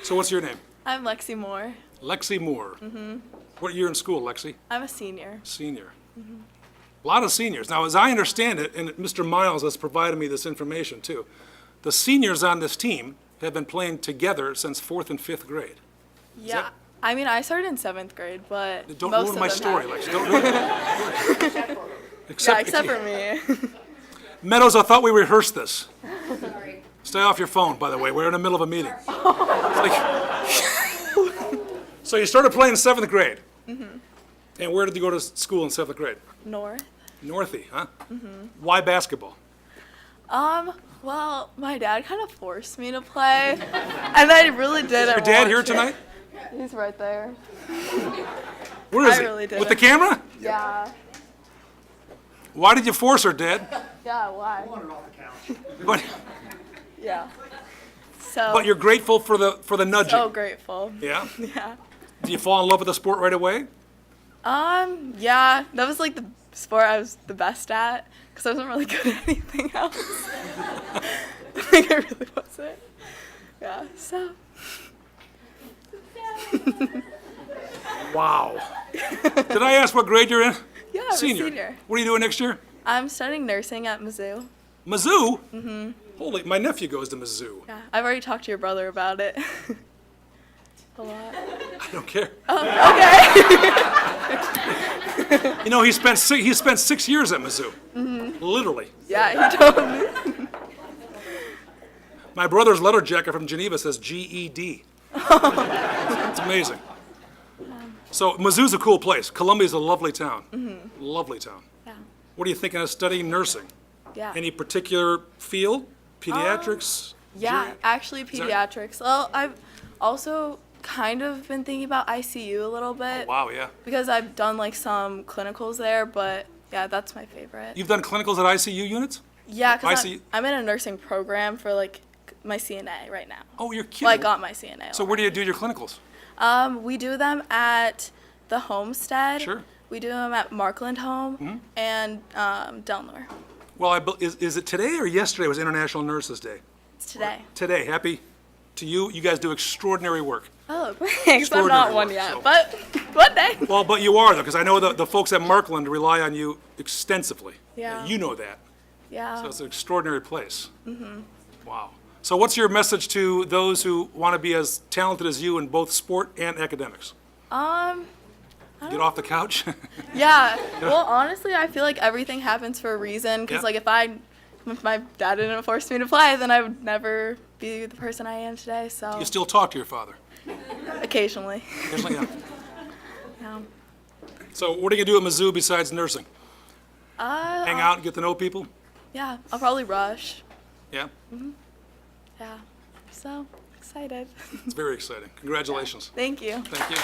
So what's your name? I'm Lexi Moore. Lexi Moore. Mm-hmm. What year in school, Lexi? I'm a senior. Senior. A lot of seniors. Now, as I understand it, and Mr. Miles has provided me this information too, the seniors on this team have been playing together since 4th and 5th grade. Yeah. I mean, I started in 7th grade, but Don't most ruin of my them story, have. Lexi. Don't ruin it. Except for me. Meadows, I thought we rehearsed this. Sorry. Stay off your phone, by the way. We're in the middle of a meeting. So you started playing in 7th grade. Mm-hmm. And where did you go to school in 7th grade? North. Northie, huh? Mm-hmm. Why basketball? Well, my dad kind of forced me to play, and I really didn't Is your dad want here to. tonight? He's right there. Where is I he? really With the didn't. camera? Yeah. Why did you force her, Dad? Yeah, why? But, Yeah. So. but you're grateful for the nudging. So grateful. Yeah? Yeah. Do you fall in love with the sport right away? Yeah, that was like the sport I was the best at because I wasn't really good at anything else. Like I really wasn't. Yeah, so. Wow. Did I ask what grade you're in? Yeah, I'm a senior. What are you doing next year? I'm studying nursing at Mizzou. Mizzou? Mm-hmm. Holy, my nephew goes to Mizzou. Yeah, I've already talked to your brother about it. A lot. I don't care. Oh, okay. You know, he spent 6 years at Mizzou. Mhm. Literally. Yeah, he told me. My brother's letter jacket from Geneva says GED. It's amazing. So Mizzou's a cool place. Columbia's a lovely town. Mhm. Lovely town. Yeah. What are you thinking of studying nursing? Yeah. Any particular field? Pediatrics? Yeah, actually that- pediatrics. Well, I've also kind of been thinking about ICU a little bit. Wow, yeah. Because I've done like some clinicals there, but yeah, that's my favorite. You've done clinicals at ICU units? Yeah, because ICU? I'm in a nursing program for like my CNA right now. Oh, you're kidding. Well, I got my CNA. So where do you do your clinicals? We do them at the Homestead. Sure. We do them at Markland Home Mhm. and Delnor. Well, is it today or yesterday was International Nurses Day? It's today. Today. Happy to you. You guys do extraordinary work. Oh, thanks. I'm Extraordinary not one work, yet, so- but one day. Well, but you are, though, because I know the folks at Markland rely on you extensively. Yeah. You know that. Yeah. So it's an extraordinary place. Mhm. Wow. So what's your message to those who want to be as talented as you in both sport and academics? Get off the couch? Yeah. Well, honestly, I feel like everything happens for a reason. Because Yeah. like if my dad didn't force me to play, then I would never be the person I am today. So You still talk to your father? occasionally. Occasionally, yeah. Yeah. So what are you going to do at Mizzou besides nursing? Hang out and get to know people? Yeah, I'll probably rush. Yeah? Yeah. So excited. It's very exciting. Congratulations. Thank you. Thank you.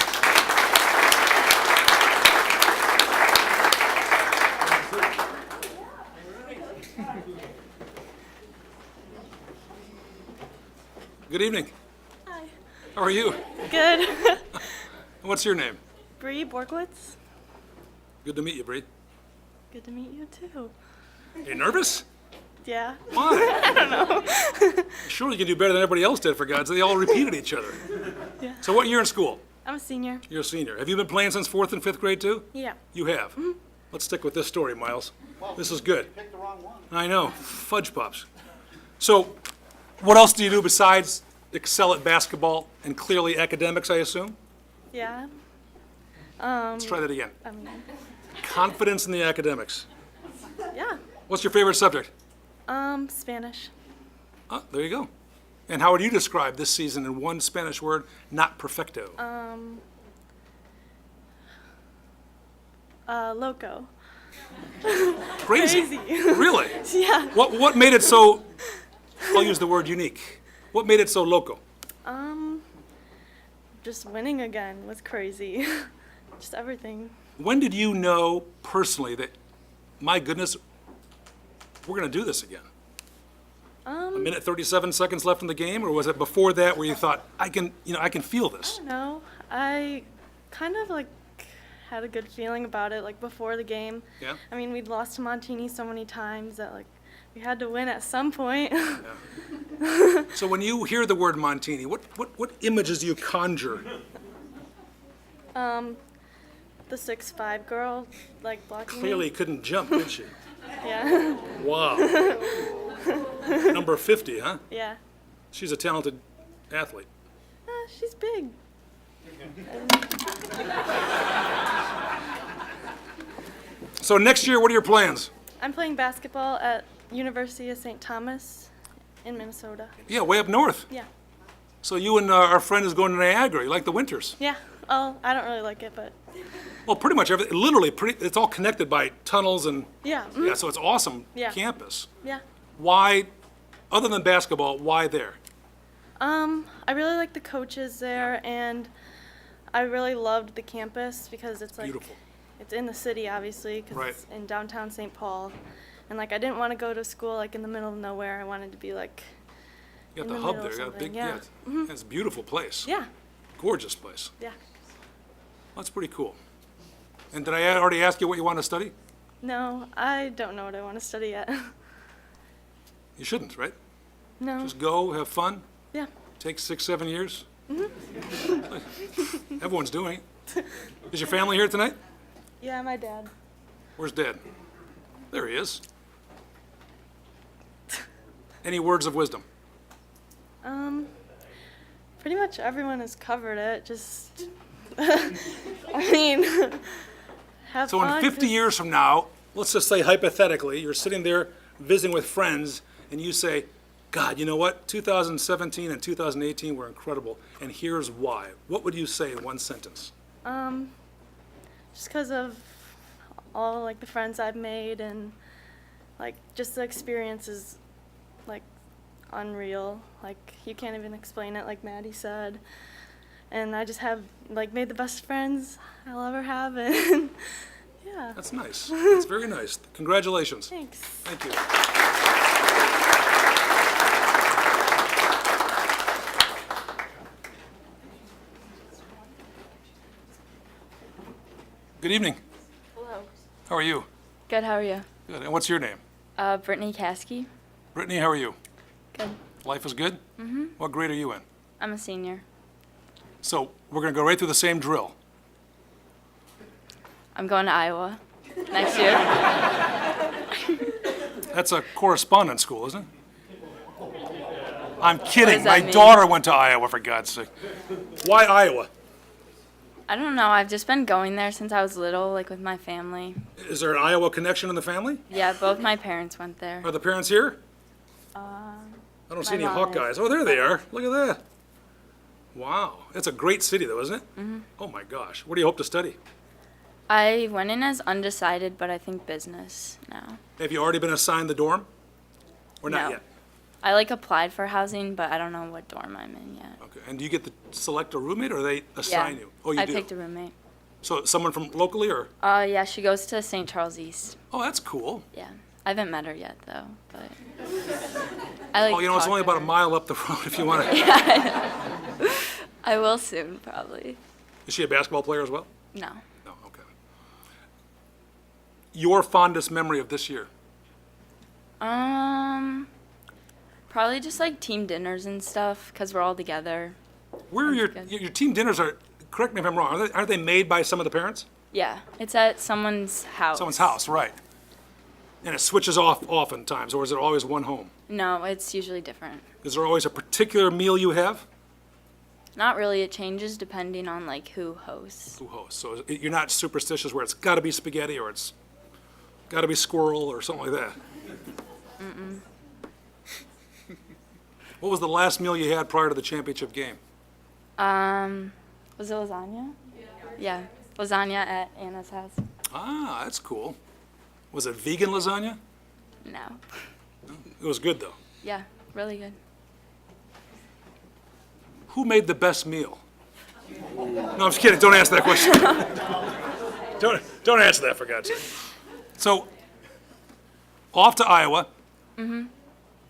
Good evening. Hi. How are you? Good. What's your name? Bree Borgwitz. Good to meet you, Bree. Good to meet you too. Are you nervous? Yeah. Why? I don't know. Surely you can do better than everybody else did, for God's sake. They all repeated each other. Yeah. So what year in school? I'm a senior. You're a senior. Have you been playing since 4th and 5th grade too? Yeah. You have? Let's stick with this story, Miles. This is good. Picked the wrong one. I know. Fudge pops. So, what else do you do besides excel at basketball and clearly academics, I assume? Yeah. Let's try that again. I mean, Confidence in the academics. yeah. What's your favorite subject? Spanish. Oh, there you go. And how would you describe this season in one Spanish word, not perfecto? Loco. Crazy. Crazy. Really? Yeah. What made it so, I'll use the word unique. What made it so loco? Just winning again was crazy. Just everything. When did you know personally that, my goodness, we're going to do this again? A minute 37 seconds left in the game, or was it before that where you thought, I can feel this? I don't know. I kind of like had a good feeling about it like before the game. Yeah? I mean, we'd lost to Montini so many times that like we had to win at some point. So when you hear the word Montini, what images do you conjure? The 6'5" girl like blocking Clearly me. couldn't jump, did she? Yeah. Wow. Number 50, huh? Yeah. She's a talented athlete. She's big. So next year, what are your plans? I'm playing basketball at University of St. Thomas in Minnesota. Yeah, way up north. Yeah. So you and our friend is going to Niagara. You like the winters? Yeah. Oh, I don't really like it, but Well, pretty much everything. Literally, it's all connected by tunnels and yeah. yeah. So it's awesome Yeah. campus. Yeah. Why, other than basketball, why there? I really like the coaches there, and I really loved the campus because it's like Beautiful. it's in the city, obviously, because Right. it's in downtown St. Paul, and like I didn't want to go to school like in the middle of nowhere. I wanted to be like You got in the the hub middle there. of You got a big, something, yeah. yeah. It's a beautiful place. yeah, Gorgeous place. yeah. That's pretty cool. And did I already ask you what you want to study? No, I don't know what I want to study yet. You shouldn't, right? No. Just go, have fun. Yeah. Take 6, 7 years. Everyone's doing it. Is your family here tonight? Yeah, my dad. Where's Dad? There he is. Any words of wisdom? Pretty much everyone has covered it. Just, I mean, have So fun. in 50 'cause- years from now, let's just say hypothetically, you're sitting there visiting with friends and you say, God, you know what? 2017 and 2018 were incredible, and here's why. What would you say in one sentence? Just because of all like the friends I've made and like just the experience is like unreal. Like you can't even explain it, like Maddie said. And I just have like made the best friends I'll ever have, and yeah. That's nice. That's very nice. Congratulations. Thanks. Thank you. Good evening. Hello. How are you? Good, how are you? Good. And what's your name? Brittany Caskey. Brittany, how are you? Good. Life is good? Mm-hmm. What grade are you in? I'm a senior. So we're going to go right through the same drill. I'm going to Iowa next year. That's a correspondence school, isn't it? I'm What kidding. does that My mean? daughter went to Iowa, for God's sake. Why Iowa? I don't know. I've just been going there since I was little, like with my family. Is there an Iowa connection in the family? Yeah, both my parents went there. Are the parents here? I don't see any my mom Hawkeyes. Oh, there they are. Look at that. Wow. It's a great city, though, isn't it? Mm-hmm. Oh, my gosh. What do you hope to study? I went in as undecided, but I think business now. Have you already been assigned the dorm? Or not No. yet? I like applied for housing, but I don't know what dorm I'm in yet. Okay. And do you get to select a roommate, or they assign Yeah. you? Oh, you I do? picked a roommate. So someone from locally, or? Yeah, she goes to St. Charles East. Oh, that's cool. Yeah. I haven't met her yet, though, but I like Oh, you know, it's talk only to about a her. mile up the road if you want to. Yeah, I know. I will soon, probably. Is she a basketball player as well? No. No, okay. Your fondest memory of this year? Probably just like team dinners and stuff, because we're all together. Where are That's your team dinners are, correct me if I'm wrong, aren't they made by some of the parents? Yeah, it's at someone's house. Someone's house, right. And it switches off oftentimes, or is it always one home? No, it's usually different. Is there always a particular meal you have? Not really. It changes depending on like who hosts. Who hosts? So you're not superstitious where it's got to be spaghetti or it's got to be squirrel or something like that? Mm-mm. What was the last meal you had prior to the championship game? Was it lasagna? Yeah, lasagna at Anna's house. Ah, that's cool. Was it vegan lasagna? No. It was good, though. Yeah, really good. Who made the best meal? No, I'm just kidding. Don't ask that question. don't answer that, for God's sake. So, off to Iowa. Mm-hmm.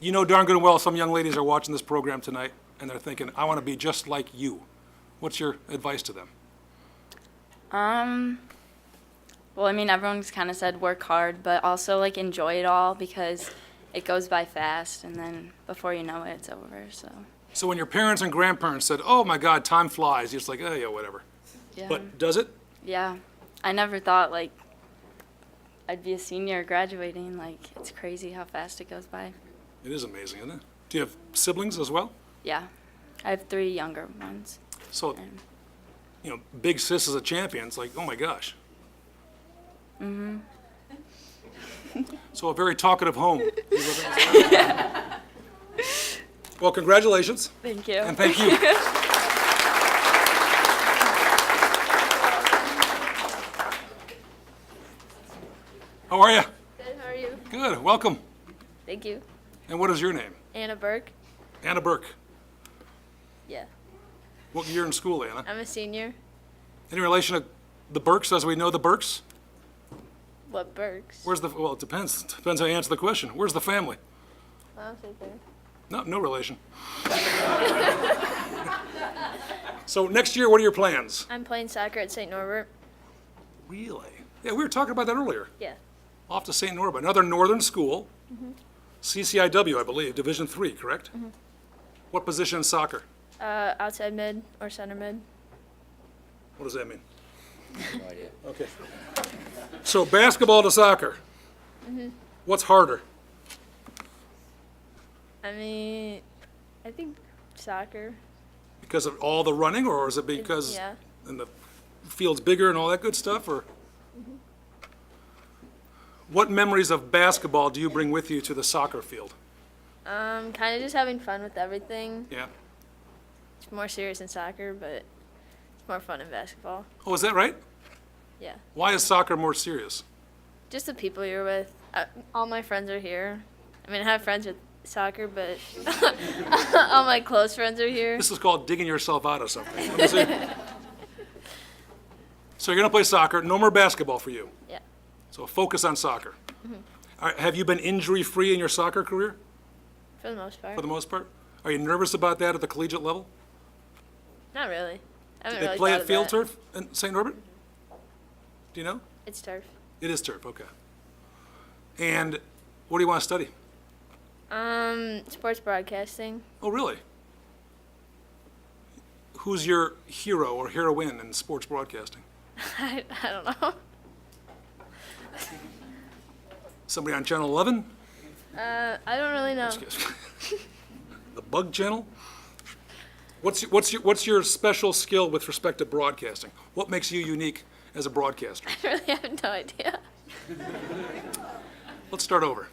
You know darn good and well some young ladies are watching this program tonight, and they're thinking, I want to be just like you. What's your advice to them? Well, I mean, everyone's kind of said work hard, but also like enjoy it all because it goes by fast, and then before you know it, it's over. So when your parents and grandparents said, oh my God, time flies, you're just like, oh yeah, whatever. Yeah. But does it? Yeah, I never thought like I'd be a senior graduating. Like it's crazy how fast it goes by. It is amazing, isn't it? Do you have siblings as well? Yeah, I have 3 younger ones. So, you know, big sis is a champion. It's like, oh my gosh. Mm-hmm. So a very talkative home. Well, congratulations. Thank you. And thank you. How are you? Good, how are you? Good, welcome. Thank you. And what is your name? Anna Burke. Anna Burke. Yeah. What year in school, Anna? I'm a senior. Any relation to the Burks, as we know the Burks? What Burks? Where's the, well, it depends. Depends how you answer the question. Where's the family? I don't think there. No, no relation. So next year, what are your plans? I'm playing soccer at St. Norbert. Really? Yeah, we were talking about that earlier. Yeah. Off to St. Norbert, another northern school. Mhm. CCIW, I believe, Division III, correct? Mhm. What position in soccer? Outside mid or center mid. What does that mean? No idea. Okay. So basketball to soccer, Mhm. what's harder? I mean, I think soccer. Because of all the running, or is it because Yeah. and the field's bigger and all that good stuff, or? What memories of basketball do you bring with you to the soccer field? Kind of just having fun with everything. Yeah. It's more serious in soccer, but it's more fun in basketball. Oh, is that right? Yeah. Why is soccer more serious? Just the people you're with. All my friends are here. I mean, I have friends with soccer, but all my close friends are here. This is called digging yourself out of something. Let me see. So you're gonna play soccer, no more basketball for you. Yeah. So focus on soccer. Mhm. All right, have you been injury-free in your soccer career, For the most part. for the most part? Are you nervous about that at the collegiate level? Not really. I haven't They really play thought at of field that. turf in St. Norbert? Do you know? It's turf. It is turf, okay. And what do you want to study? Sports broadcasting. Oh, really? Who's your hero or heroine in sports broadcasting? I don't know. Somebody on Channel 11? I don't really know. The Bug Channel? What's your special skill with respect to broadcasting? What makes you unique as a broadcaster? I really have no idea. Let's start over.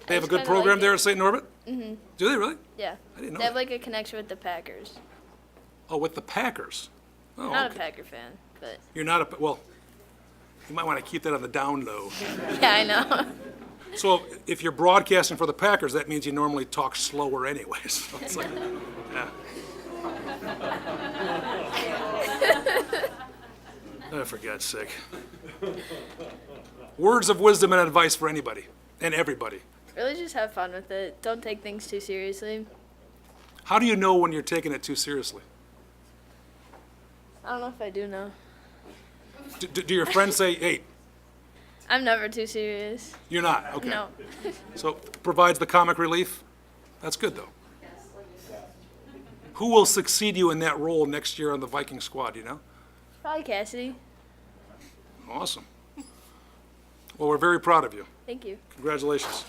They have a good program there at St. Norbert? Mhm. Do they really? Yeah. I didn't know They have that. like a connection with the Packers. Oh, with the Packers? Oh, Not okay. a Packer fan, but You're not a, well, you might want to keep that on the down low. yeah, I know. So if you're broadcasting for the Packers, that means you normally talk slower anyways. So it's like, yeah. Oh, for God's sake. Words of wisdom and advice for anybody and everybody. Really just have fun with it. Don't take things too seriously. How do you know when you're taking it too seriously? I don't know if I do know. Do your friends say, hey, I'm never too serious. you're not? Okay. No. So provides the comic relief? That's good, though. Who will succeed you in that role next year on the Viking squad, do you know? Probably Cassidy. Awesome. Well, we're very proud of you. Thank you. Congratulations.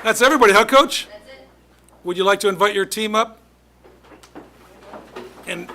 That's everybody, huh, Coach? That's it. Would you like to invite your team up? And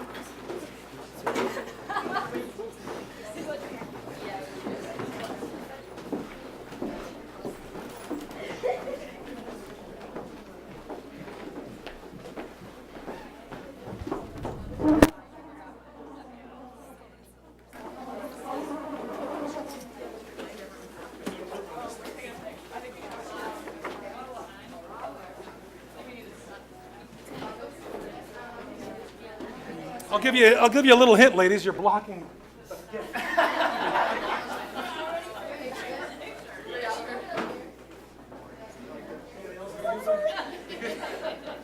I'll give you a little hint, ladies. You're blocking.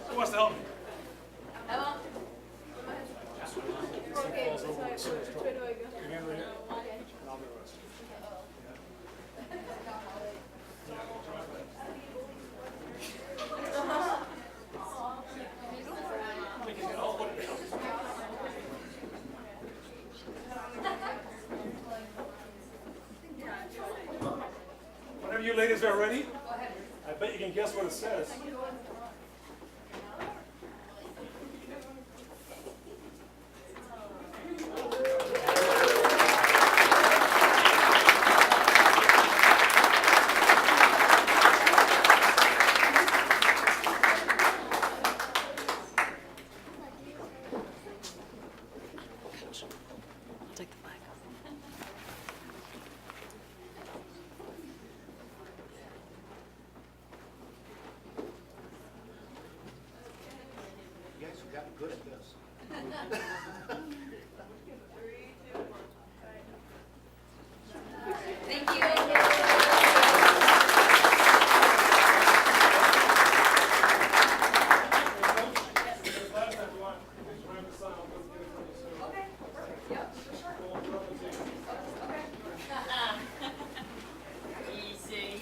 Who wants to help me? Whenever you ladies are ready, I bet you can guess what it says. Take the flag. gotten good at this. Thank you. Easy.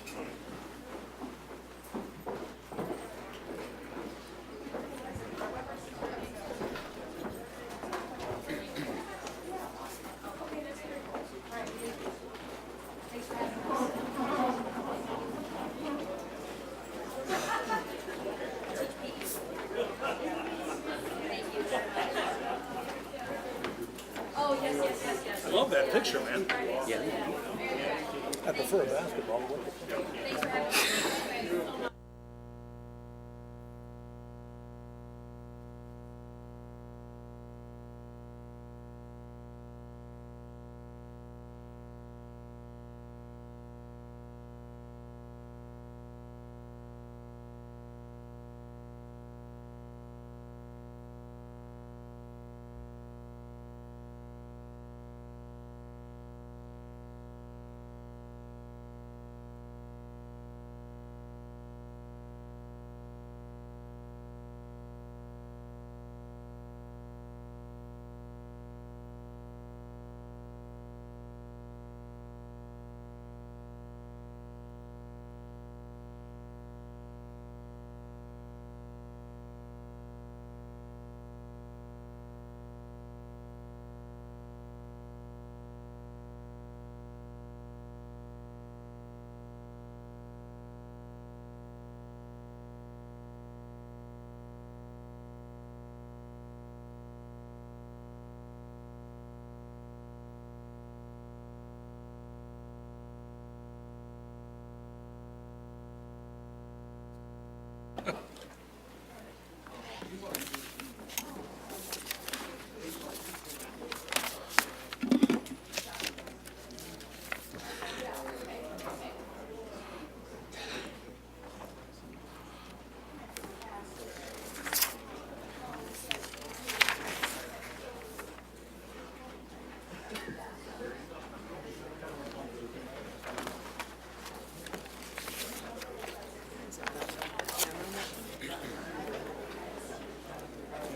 Oh, yes, yes, yes, yes. I love that picture, man. Yeah. I prefer basketball. Thanks for having me.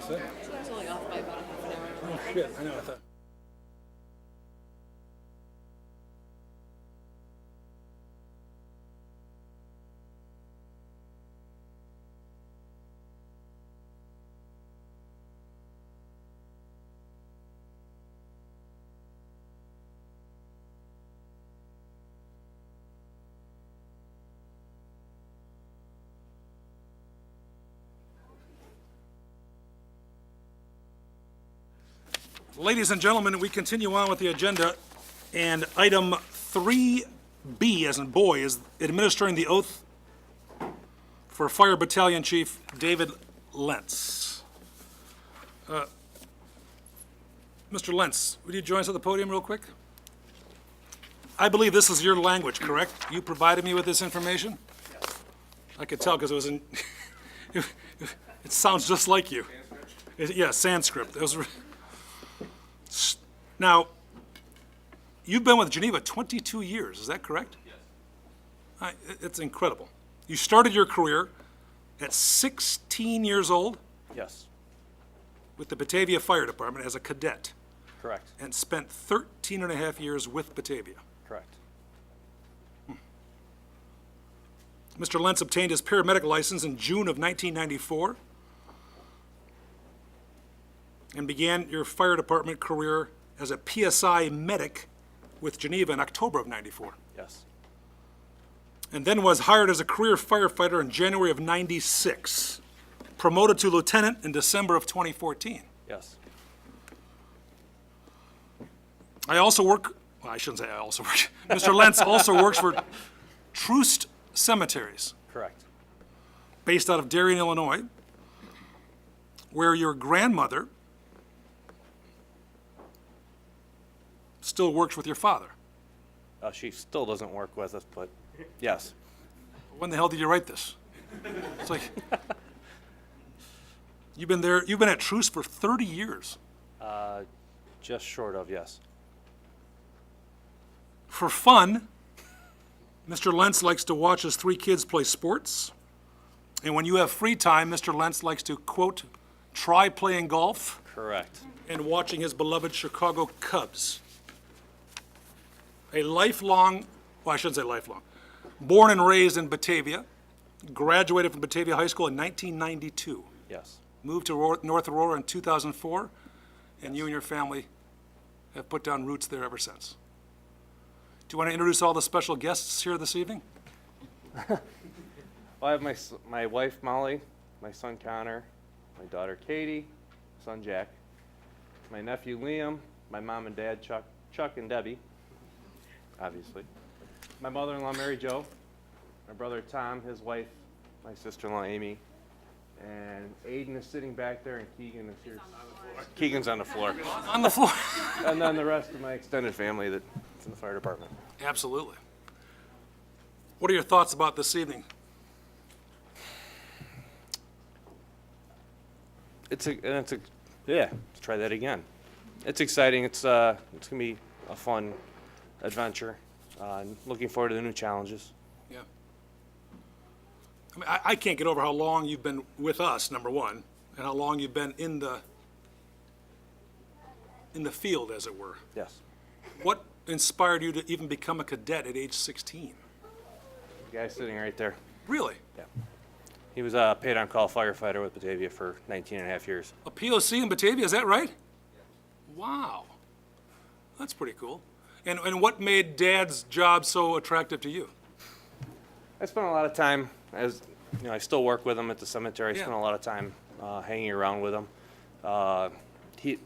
It's only off by about a half an hour. Oh, shit, I know, I thought. Ladies and gentlemen, we continue on with the agenda, and item 3B, as in boy, is administering the oath for Fire Battalion Chief David Lentz. Mr. Lentz, would you join us at the podium real quick? I believe this is your language, correct? You provided me with this information? I could tell because it was in, it sounds just like you. Yeah, Sanskrit. It was. Now, you've been with Geneva 22 years, is that correct? Yes. It's incredible. You started your career at 16 years old? Yes, With the Batavia Fire Department as a cadet, correct, and spent 13 and a half years with Batavia. correct. Mr. Lentz obtained his paramedic license in June of 1994 and began your fire department career as a PSI medic with Geneva in October of 94. Yes, And then was hired as a career firefighter in January of 96, promoted to lieutenant in December of 2014. yes, I also work, well, I shouldn't say I also work. Mr. Lentz also works for Troost Cemeteries, correct, based out of Darien, Illinois, where your grandmother still works with your father. she still doesn't work with us, but yes. When the hell did you write this? It's like, You've been at Truce for 30 years. Just short of, yes. For fun, Mr. Lentz likes to watch his 3 kids play sports. And when you have free time, Mr. Lentz likes to, quote, try playing golf Correct. and watching his beloved Chicago Cubs. A lifelong, well, I shouldn't say lifelong, born and raised in Batavia, graduated from Batavia High School in 1992. Yes. Moved to North Aurora in 2004, and you and your family have put down roots there ever since. Do you want to introduce all the special guests here this evening? Well, I have my wife, Molly, my son, Connor, my daughter, Katie, son, Jack, my nephew, Liam, my mom and dad, Chuck and Debbie, obviously, my mother-in-law, Mary Jo, my brother, Tom, his wife, my sister-in-law, Amy, and Aiden is sitting back there, and Keegan is here. Keegan's on the floor. On the floor. And then the rest of my extended family that's in the fire department. Absolutely. What are your thoughts about this evening? Yeah, let's try that again. It's exciting. It's gonna be a fun adventure. Looking forward to the new challenges. Yeah. I mean, I can't get over how long you've been with us, number one, and how long you've been in the field, as it were. Yes. What inspired you to even become a cadet at age 16? The guy sitting right there. Really? Yeah. He was a paid-on-call firefighter with Batavia for 19 and a half years. A POC in Batavia, is that right? Wow. That's pretty cool. And what made Dad's job so attractive to you? I spent a lot of time, as you know, I still work with him at the cemetery. I Yeah. spent a lot of time hanging around with him.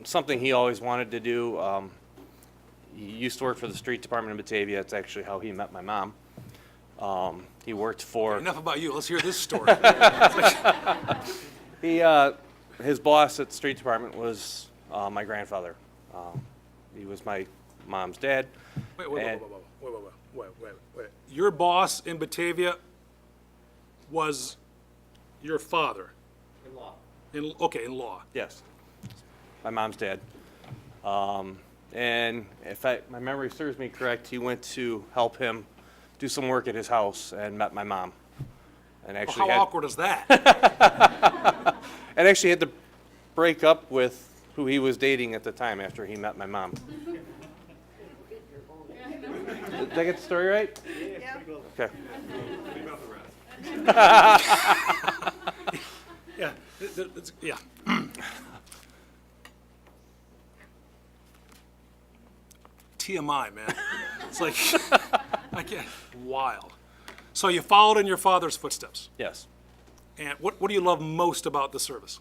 Something he always wanted to do. He used to work for the street department in Batavia. That's actually how he met my mom. He worked for. Enough about you. Let's hear this story. His boss at the street department was my grandfather. He was my mom's dad. Wait. Your boss in Batavia was your father? In-law. Okay, in law. Yes. My mom's dad. And if my memory serves me correct, he went to help him do some work at his house and met my mom. And actually how awkward is that? and actually had to break up with who he was dating at the time after he met my mom. Did I get the story right? Yeah. Okay. Yeah. TMI, man. It's like, I can't, wild. So you followed in your father's footsteps. Yes. And what do you love most about the service?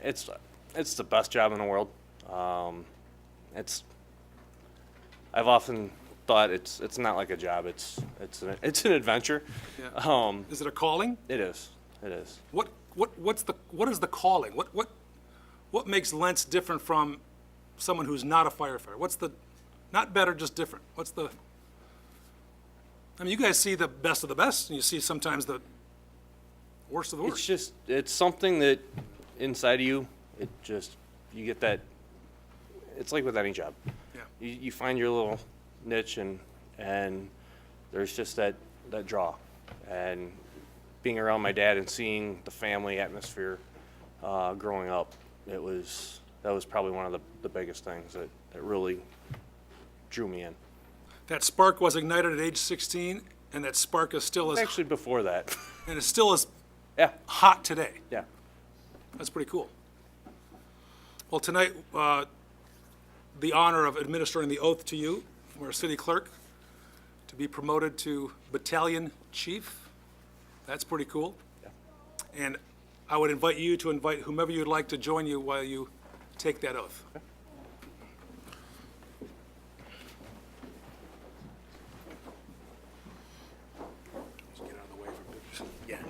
It's the best job in the world. I've often thought it's not like a job. It's an adventure. Yeah. Is it a calling? It is. It is. What is the calling? What makes Lentz different from someone who's not a firefighter? What's the, not better, just different? I mean, you guys see the best of the best, and you see sometimes the worst of the worst. It's something that inside of you, you get that, it's like with any job. Yeah. You find your little niche and there's just that draw. And being around my dad and seeing the family atmosphere growing up, that was probably one of the biggest things that really drew me in. That spark was ignited at age 16, and that spark is still as Actually before that. and it's still as Yeah. hot today. Yeah. That's pretty cool. Well, tonight, the honor of administering the oath to you from our city clerk to be promoted to battalion chief. That's pretty cool. Yeah. And I would invite you to invite whomever you'd like to join you while you take that oath. Okay. Let's get out of the way for pictures. Yeah.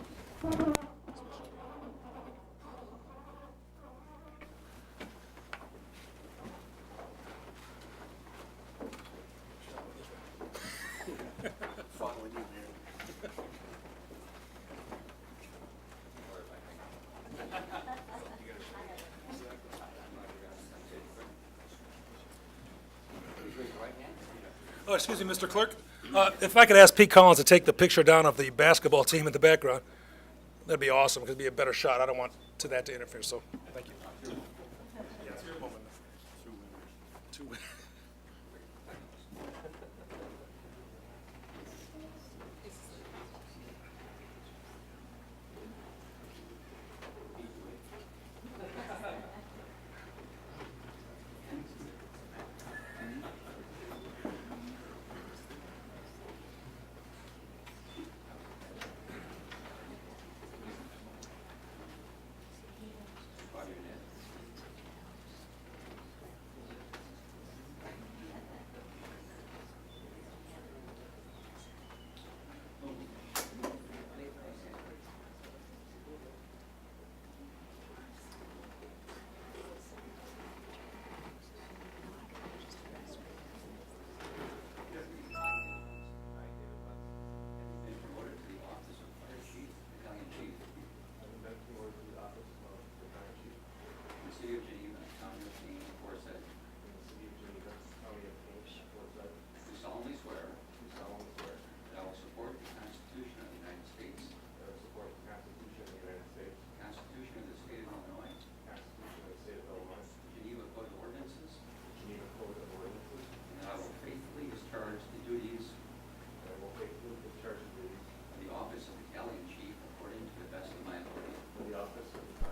Following you, man. Oh, excuse me, Mr. Clerk. If I could ask Pete Collins to take the picture down of the basketball team in the background, that'd be awesome, because it'd be a better shot. I don't want that to interfere, so thank you. Two winners. City of Geneva, County of Maine, aforesaid. Do solemnly swear. That I will support the Constitution of the United States. The Constitution of the State of Illinois. Geneva Code of Ordinances. And that I will faithfully discharge the duties of the office of Battalion Chief according to the best of my ability. Congratulations.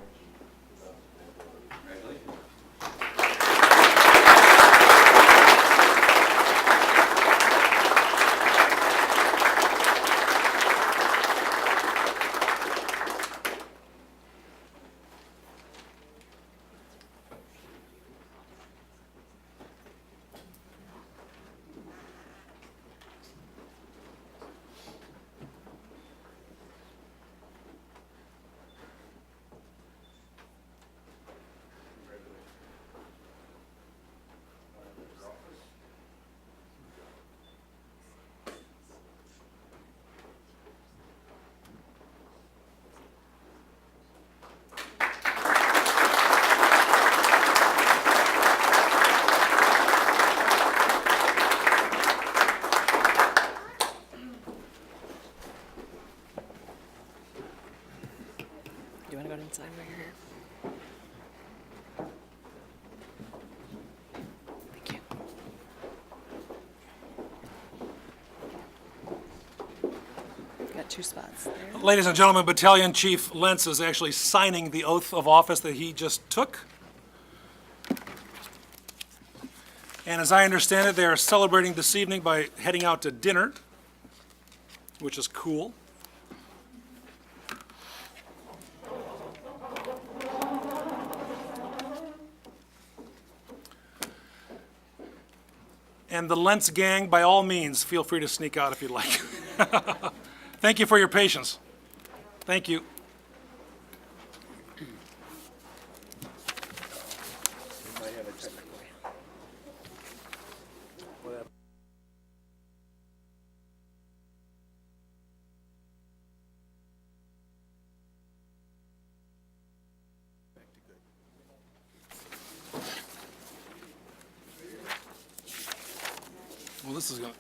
Do you want to go inside while you're here? Thank you. Got 2 spots there. Ladies and gentlemen, Battalion Chief Lentz is actually signing the oath of office that he just took. And as I understand it, they are celebrating this evening by heading out to dinner, which is cool. And the Lentz gang, by all means, feel free to sneak out if you'd like. Thank you for your patience. Thank you. Well, this is going to...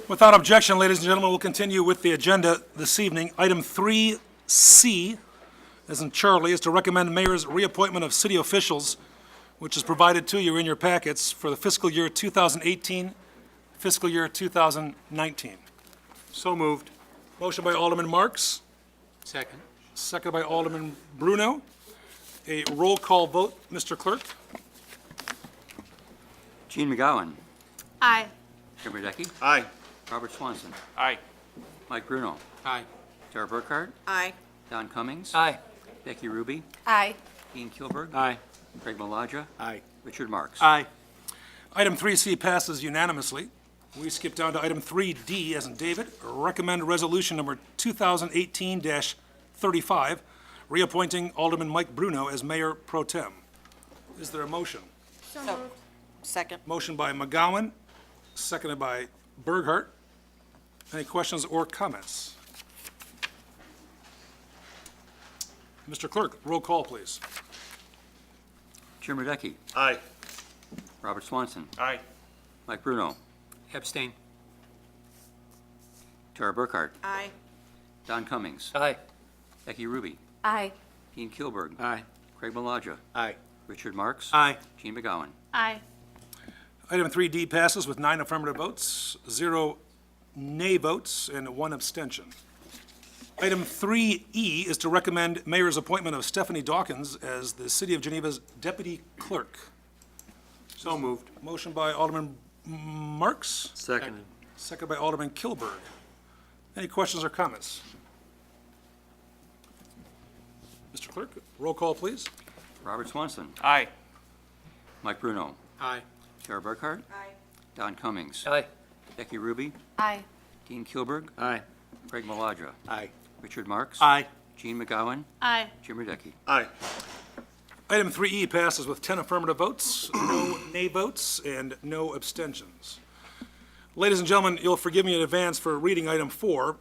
Without objection, ladies and gentlemen, we'll continue with the agenda this evening. Item 3C, as in Charlie, is to recommend mayor's reappointment of city officials, which is provided to you in your packets for the fiscal year 2018, fiscal year 2019. So moved. Motion by Alderman Marks, Second. seconded by Alderman Bruno. A roll call vote, Mr. Clerk. Gene McGowan. Aye. Jim Radecki. Aye. Robert Swanson. Aye. Mike Bruno. Aye. Tara Burkhardt. Aye. Don Cummings. Aye. Becky Ruby. Aye. Ian Kilberg. Aye. Craig Maladra. Aye. Richard Marks. Aye. Item 3C passes unanimously. We skip down to item 3D, as in David, recommend resolution number 2018-35, reappointing Alderman Mike Bruno as Mayor Pro Tem. Is there a motion? Second. Motion by McGowan, seconded by Burghart. Any questions or comments? Mr. Clerk, roll call, please. Jim Radecki. Aye. Robert Swanson. Aye. Mike Bruno. Abstain. Tara Burkhart. Aye. Don Cummings. Aye. Becky Ruby. Aye. Dean Kilburg. Aye. Craig Maladra. Aye. Richard Marks. Aye. Gene McGowan. Aye. Item 3D passes with 9 affirmative votes, 0 nay votes, and 1 abstention. Item 3E is to recommend Mayor's appointment of Stephanie Dawkins as the City of Geneva's Deputy Clerk. So moved. Motion by Alderman Marks, Second. second by Alderman Kilburg. Any questions or comments? Mr. Clerk, roll call, please. Robert Swanson. Aye. Mike Bruno. Aye. Tara Burkhart. Aye. Don Cummings. Aye. Becky Ruby. Aye. Dean Kilburg. Aye. Craig Maladra. Aye. Richard Marks. Aye. Gene McGowan. Aye. Jim Radecki. Aye. Item 3E passes with 10 affirmative votes, no nay votes, and no abstentions. Ladies and gentlemen, you'll forgive me in advance for reading item 4.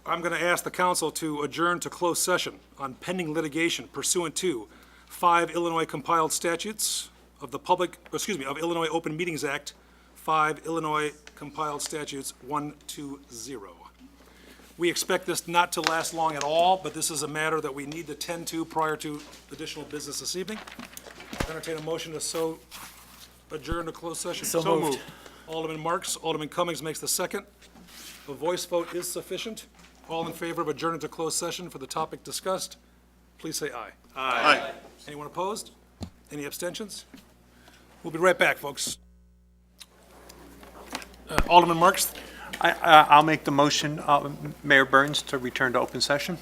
I'm going to ask the council to adjourn to closed session on pending litigation pursuant to 5 Illinois compiled statutes of of Illinois Open Meetings Act, 5 Illinois compiled statutes 120. We expect this not to last long at all, but this is a matter that we need to tend to prior to additional business this evening. Entertain a motion to so adjourn to closed session. So moved. Alderman Marks, Alderman Cummings makes the second. A voice vote is sufficient. All in favor of adjourning to closed session for the topic discussed, please say aye. Aye. Anyone opposed? Any abstentions? We'll be right back, folks. Alderman Marks, I'll make the motion, Mayor Burns, to return to open session.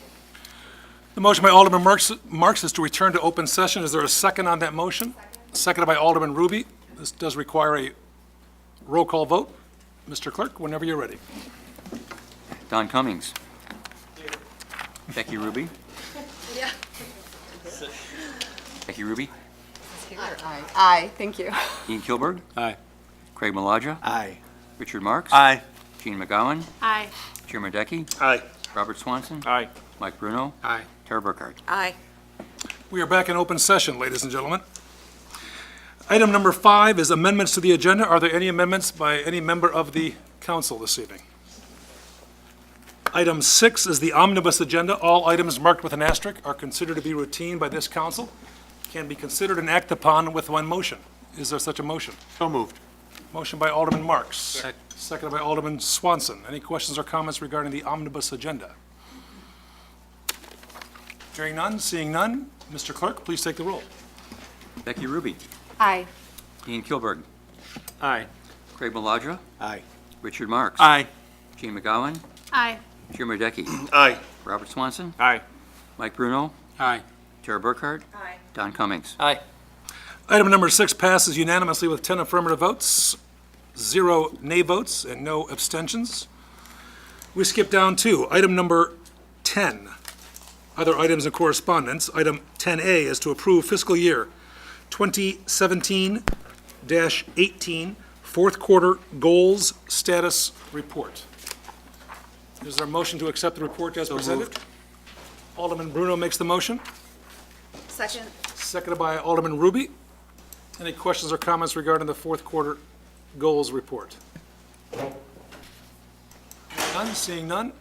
the motion by Alderman Marks is to return to open session. Is there a second on that motion? Seconded by Alderman Ruby. This does require a roll call vote. Mr. Clerk, whenever you're ready. Don Cummings. Becky Ruby. Yeah. Becky Ruby. Aye. Aye, thank you. Dean Kilburg. Aye. Craig Maladra. Aye. Richard Marks. Aye. Gene McGowan. Aye. Jim Radecki. Aye. Robert Swanson. Aye. Mike Bruno. Aye. Tara Burkhart. Aye. We are back in open session, ladies and gentlemen. Item number 5 is amendments to the agenda. Are there any amendments by any member of the council this evening? Item 6 is the omnibus agenda. All items marked with an asterisk are considered to be routine by this council, can be considered and acted upon with one motion. Is there such a motion? So moved. Motion by Alderman Marks, seconded by Alderman Swanson. Any questions or comments regarding the omnibus agenda? Hearing none, seeing none, Mr. Clerk, please take the roll. Becky Ruby. Aye. Dean Kilburg. Aye. Craig Maladra. Aye. Richard Marks. Aye. Gene McGowan. Aye. Jim Radecki. Aye. Robert Swanson. Aye. Mike Bruno. Aye. Tara Burkhart. Aye. Don Cummings. Aye. Item number 6 passes unanimously with 10 affirmative votes, 0 nay votes, and no abstentions. We skip down to item number 10, other items of correspondence. Item 10A is to approve fiscal year 2017-18 fourth quarter goals status report. Is there a motion to accept the report as presented? moved. Alderman Bruno makes the motion, Second. seconded by Alderman Ruby. Any questions or comments regarding the fourth quarter goals report? None, seeing none.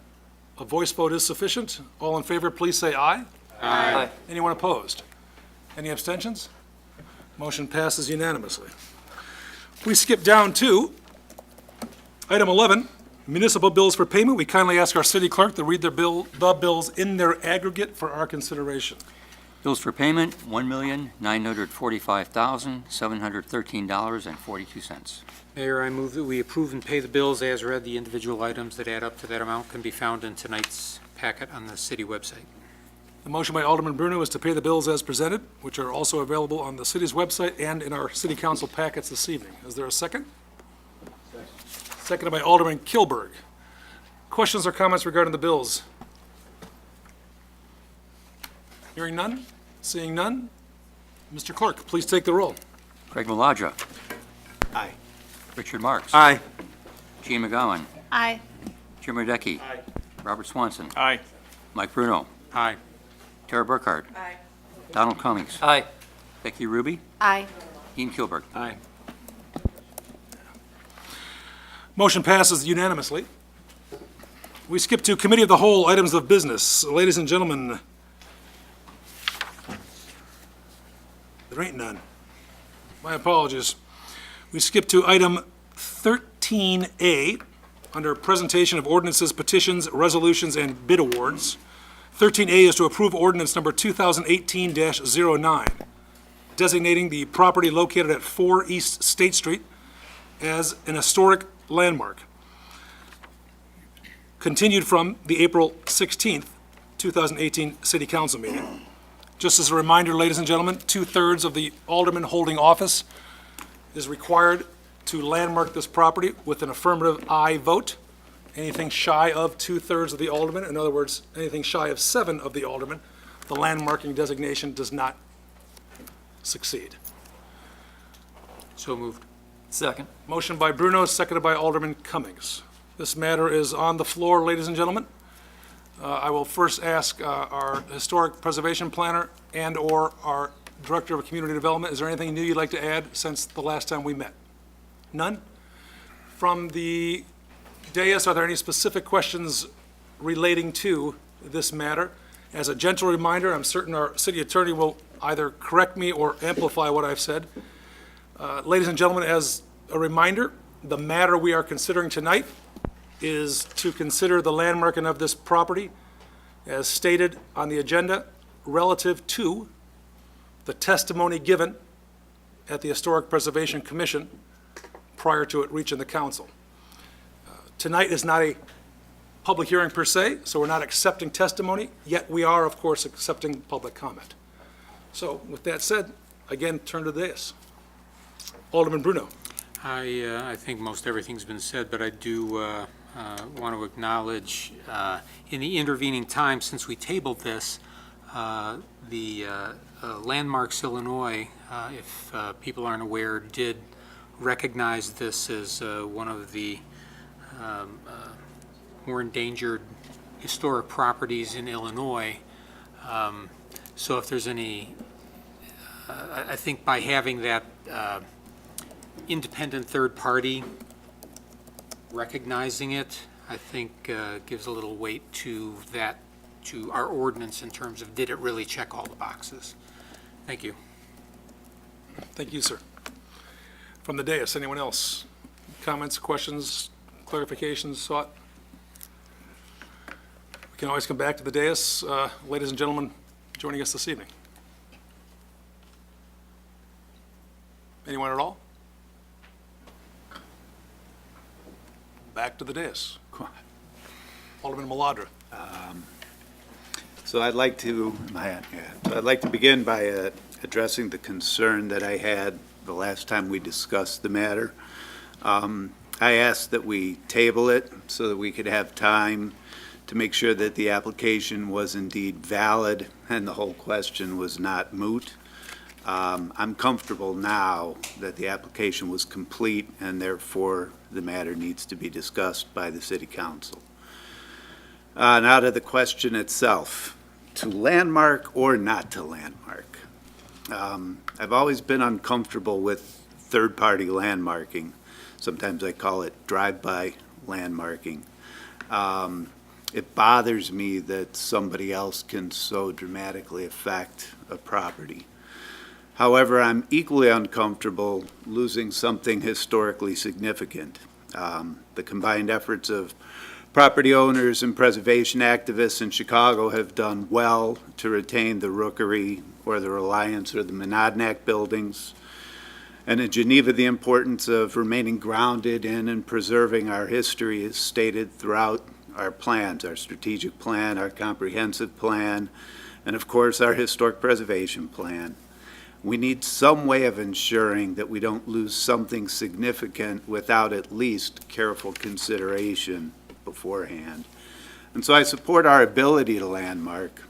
A voice vote is sufficient. All in favor, please say aye. Aye. Anyone opposed? Any abstentions? Motion passes unanimously. We skip down to item 11, municipal bills for payment. We kindly ask our city clerk to read the bills in their aggregate for our consideration. Bills for payment, $1,945,713.42. Mayor, I move that we approve and pay the bills as read. The individual items that add up to that amount can be found in tonight's packet on the city website. The motion by Alderman Bruno is to pay the bills as presented, which are also available on the city's website and in our city council packets this evening. Is there a second? Seconded by Alderman Kilburg. Questions or comments regarding the bills? Hearing none? Seeing none? Mr. Clerk, please take the roll. Craig Maladra. Aye. Richard Marks. Aye. Jean McGowan. Aye. Jim Radecki. Aye. Robert Swanson. Aye. Mike Bruno. Aye. Tara Burkhardt. Aye. Donald Cummings. Aye. Becky Ruby. Aye. Ian Kilberg. Aye. Motion passes unanimously. We skip to Committee of the Whole, items of business. Ladies and gentlemen, there ain't none. My apologies. We skip to item 13A, under presentation of ordinances, petitions, resolutions, and bid awards. 13A is to approve ordinance number 2018-09, designating the property located at 4 East State Street as an historic landmark. Continued from the April 16th, 2018 City Council meeting. Just as a reminder, ladies and gentlemen, 2/3 of the alderman holding office is required to landmark this property with an affirmative aye vote. Anything shy of 2/3 of the aldermen, in other words, anything shy of 7 of the aldermen, the landmarking designation does not succeed. So moved. Second. Motion by Bruno, seconded by Alderman Cummings. This matter is on the floor, ladies and gentlemen. I will first ask our Historic Preservation Planner and/or our Director of Community Development, is there anything new you'd like to add since the last time we met? None? From the dais, are there any specific questions relating to this matter? As a gentle reminder, I'm certain our city attorney will either correct me or amplify what I've said. Ladies and gentlemen, as a reminder, the matter we are considering tonight is to consider the landmarking of this property as stated on the agenda relative to the testimony given at the Historic Preservation Commission prior to it reaching the council. Tonight is not a public hearing per se, so we're not accepting testimony, yet we are, of course, accepting public comment. So with that said, again, turn to the dais. Alderman Bruno. I think most everything's been said, but I do want to acknowledge, in the intervening time since we tabled this, the Landmarks Illinois, if people aren't aware, did recognize this as one of the more endangered historic properties in Illinois. So if there's any, I think by having that independent third party recognizing it, I think gives a little weight to that, to our ordinance in terms of did it really check all the boxes. Thank you. Thank you, sir. From the dais, anyone else? Comments, questions, clarifications sought? We can always come back to the dais. Ladies and gentlemen joining us this evening. Anyone at all? Back to the dais. Alderman Maladra. So I'd like to begin by addressing the concern that I had the last time we discussed the matter. I asked that we table it so that we could have time to make sure that the application was indeed valid and the whole question was not moot. I'm comfortable now that the application was complete and therefore the matter needs to be discussed by the City Council. Now to the question itself, to landmark or not to landmark. I've always been uncomfortable with third-party landmarking. Sometimes I call it drive-by landmarking. It bothers me that somebody else can so dramatically affect a property. However, I'm equally uncomfortable losing something historically significant. The combined efforts of property owners and preservation activists in Chicago have done well to retain the Rookery or the Reliance or the Monadnock buildings. And in Geneva, the importance of remaining grounded in and preserving our history is stated throughout our plans, our strategic plan, our comprehensive plan, and of course, our historic preservation plan. We need some way of ensuring that we don't lose something significant without at least careful consideration beforehand. And so I support our ability to landmark.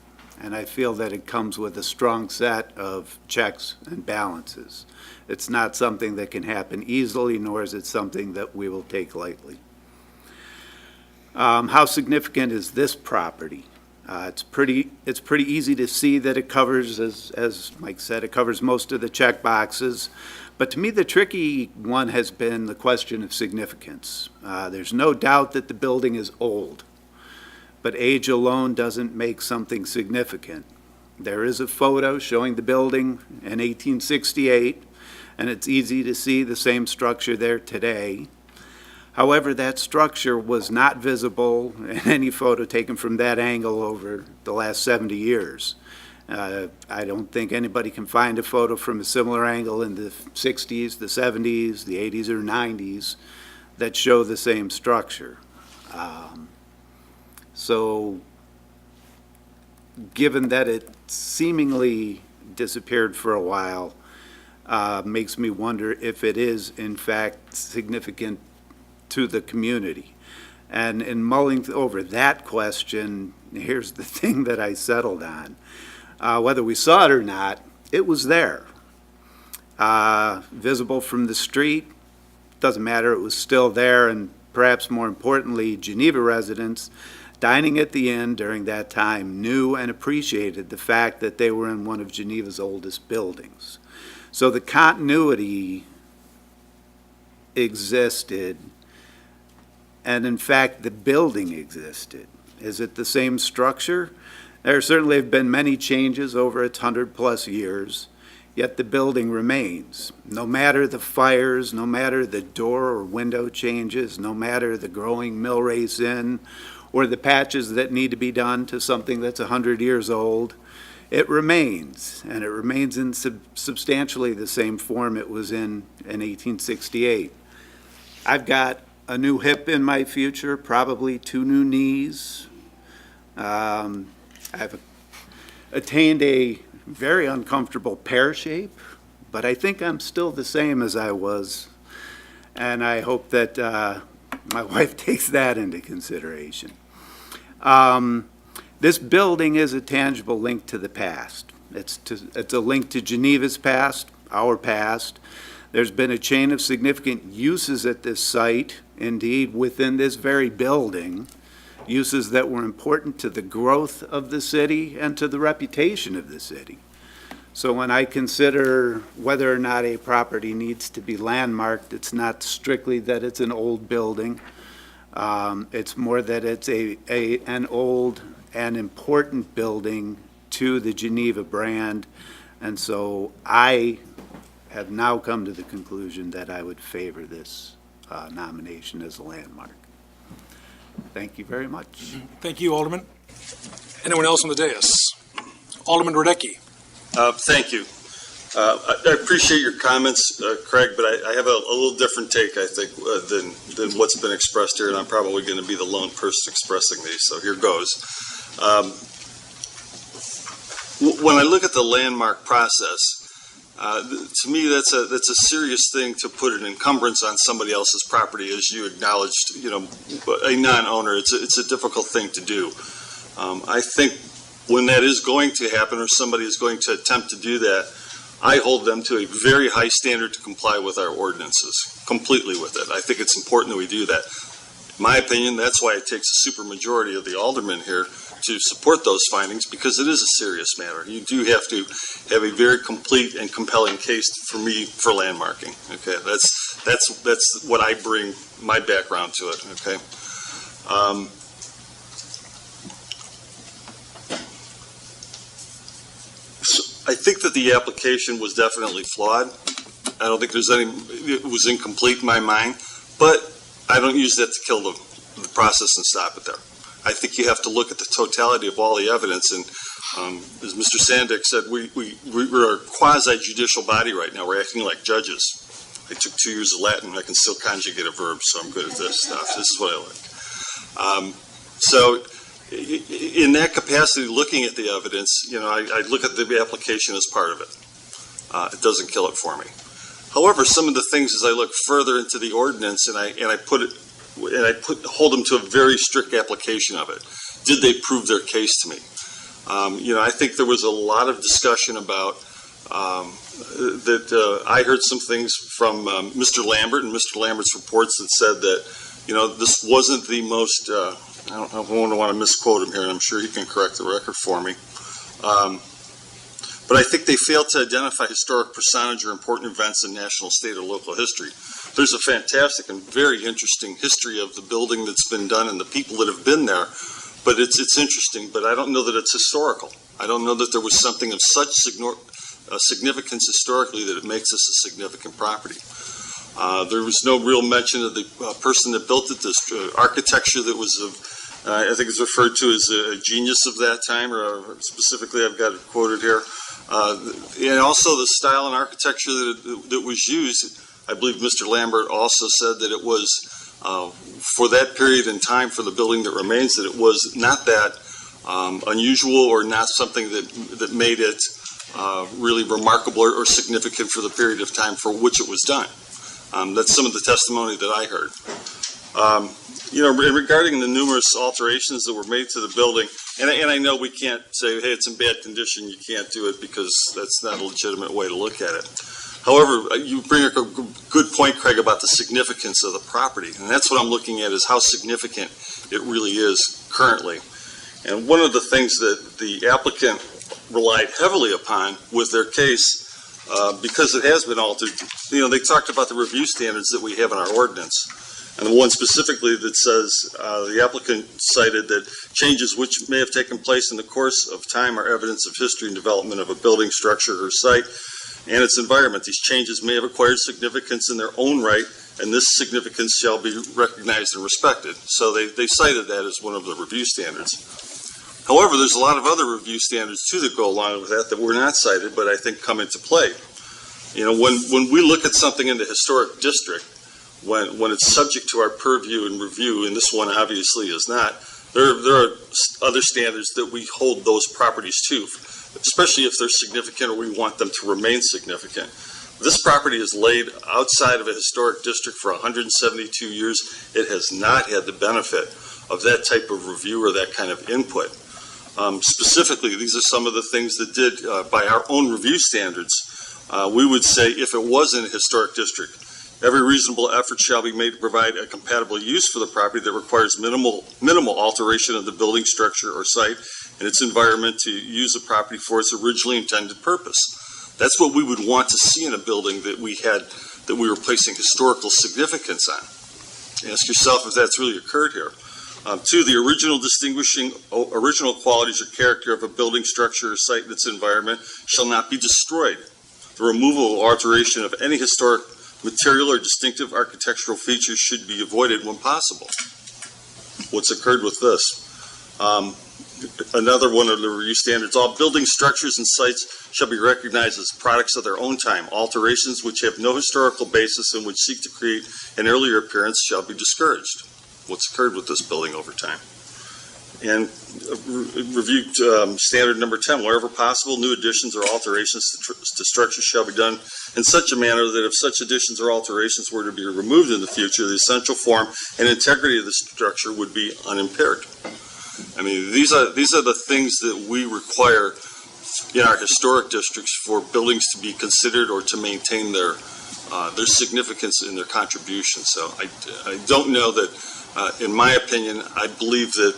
and I feel that it comes with a strong set of checks and balances. It's not something that can happen easily, nor is it something that we will take lightly. How significant is this property? It's pretty easy to see that it covers, as Mike said, it covers most of the check boxes. But to me, the tricky one has been the question of significance. There's no doubt that the building is old, but age alone doesn't make something significant. There is a photo showing the building in 1868, and it's easy to see the same structure there today. However, that structure was not visible in any photo taken from that angle over the last 70 years. I don't think anybody can find a photo from a similar angle in the 60s, the 70s, the 80s, or 90s that show the same structure. So given that it seemingly disappeared for a while, makes me wonder if it is in fact significant to the community. And in mulling over that question, here's the thing that I settled on. Whether we saw it or not, it was there. Visible from the street, doesn't matter, it was still there, and perhaps more importantly, Geneva residents dining at the inn during that time knew and appreciated the fact that they were in one of Geneva's oldest buildings. So the continuity existed, and in fact, the building existed. Is it the same structure? There certainly have been many changes over its 100-plus years, yet the building remains. No matter the fires, no matter the door or window changes, no matter the growing mill race in, or the patches that need to be done to something that's 100 years old, it remains, and it remains in substantially the same form it was in 1868. I've got a new hip in my future, probably 2 new knees. I've attained a very uncomfortable pear shape, but I think I'm still the same as I was, and I hope that my wife takes that into consideration. This building is a tangible link to the past. It's a link to Geneva's past, our past. There's been a chain of significant uses at this site, indeed within this very building, uses that were important to the growth of the city and to the reputation of the city. So when I consider whether or not a property needs to be landmarked, it's not strictly that it's an old building. It's more that it's an old and important building to the Geneva brand. And so I have now come to the conclusion that I would favor this nomination as a landmark. Thank you very much. Thank you, Alderman. Anyone else on the dais? Alderman Radecki. Thank you. I appreciate your comments, Craig, but I have a little different take, I think, than what's been expressed here, and I'm probably going to be the lone person expressing these, so here goes. When I look at the landmark process, to me, that's a serious thing to put an encumbrance on somebody else's property, as you acknowledged. A non-owner. It's a difficult thing to do. I think when that is going to happen, or somebody is going to attempt to do that, I hold them to a very high standard to comply with our ordinances, completely with it. I think it's important that we do that. In my opinion, that's why it takes a supermajority of the aldermen here to support those findings, because it is a serious matter. You do have to have a very complete and compelling case for me for landmarking. Okay, that's what I bring my background to it. Okay. I think that the application was definitely flawed. I don't think it was incomplete in my mind, but I don't use that to kill the process and stop it there. I think you have to look at the totality of all the evidence, and as Mr. Sandick said, we're a quasi-judicial body right now. We're acting like judges. I took 2 years of Latin, and I can still conjugate a verb, so I'm good at this stuff. This is what I like. So in that capacity, looking at the evidence, I look at the application as part of it. It doesn't kill it for me. However, some of the things, as I look further into the ordinance, and I hold them to a very strict application of it. Did they prove their case to me? I think there was a lot of discussion about that. I heard some things from Mr. Lambert and Mr. Lambert's reports that said that, this wasn't the most, I don't want to misquote him here, and I'm sure he can correct the record for me. But I think they failed to identify historic personage or important events in national, state, or local history. There's a fantastic and very interesting history of the building that's been done and the people that have been there, but it's interesting, but I don't know that it's historical. I don't know that there was something of such significance historically that it makes this a significant property. There was no real mention of the person that built it, this architecture that was I think it's referred to as a genius of that time, or specifically I've got it quoted here. And also the style and architecture that was used. I believe Mr. Lambert also said that it was, for that period in time for the building that remains, that it was not that unusual or not something that made it really remarkable or significant for the period of time for which it was done. That's some of the testimony that I heard. Regarding the numerous alterations that were made to the building, and I know we can't say, hey, it's in bad condition, you can't do it, because that's not a legitimate way to look at it. However, you bring up a good point, Craig, about the significance of the property, and that's what I'm looking at, is how significant it really is currently. And one of the things that the applicant relied heavily upon with their case, because it has been altered, they talked about the review standards that we have in our ordinance. And the one specifically that says the applicant cited that changes which may have taken place in the course of time are evidence of history and development of a building, structure, or site and its environment. These changes may have acquired significance in their own right, and this significance shall be recognized and respected. So they cited that as one of the review standards. However, there's a lot of other review standards too that go along with that were not cited, but I think come into play. When we look at something in the historic district, when it's subject to our purview and review, and this one obviously is not, there are other standards that we hold those properties to, especially if they're significant or we want them to remain significant. This property is laid outside of a historic district for 172 years. It has not had the benefit of that type of review or that kind of input. Specifically, these are some of the things that did, by our own review standards, we would say if it was in a historic district, every reasonable effort shall be made to provide a compatible use for the property that requires minimal alteration of the building, structure, or site and its environment to use the property for its originally intended purpose. That's what we would want to see in a building that we were placing historical significance on. Ask yourself if that's really occurred here. Two, the original qualities or character of a building, structure, or site and its environment shall not be destroyed. The removal or alteration of any historic material or distinctive architectural features should be avoided when possible. What's occurred with this? Another one of the review standards, all building structures and sites shall be recognized as products of their own time. Alterations which have no historical basis and which seek to create an earlier appearance shall be discouraged. What's occurred with this building over time? And review standard number 10, wherever possible, new additions or alterations to structures shall be done in such a manner that if such additions or alterations were to be removed in the future, the essential form and integrity of the structure would be unimpaired. I mean, these are the things that we require in our historic districts for buildings to be considered or to maintain their significance in their contribution. So I don't know that, in my opinion, I believe that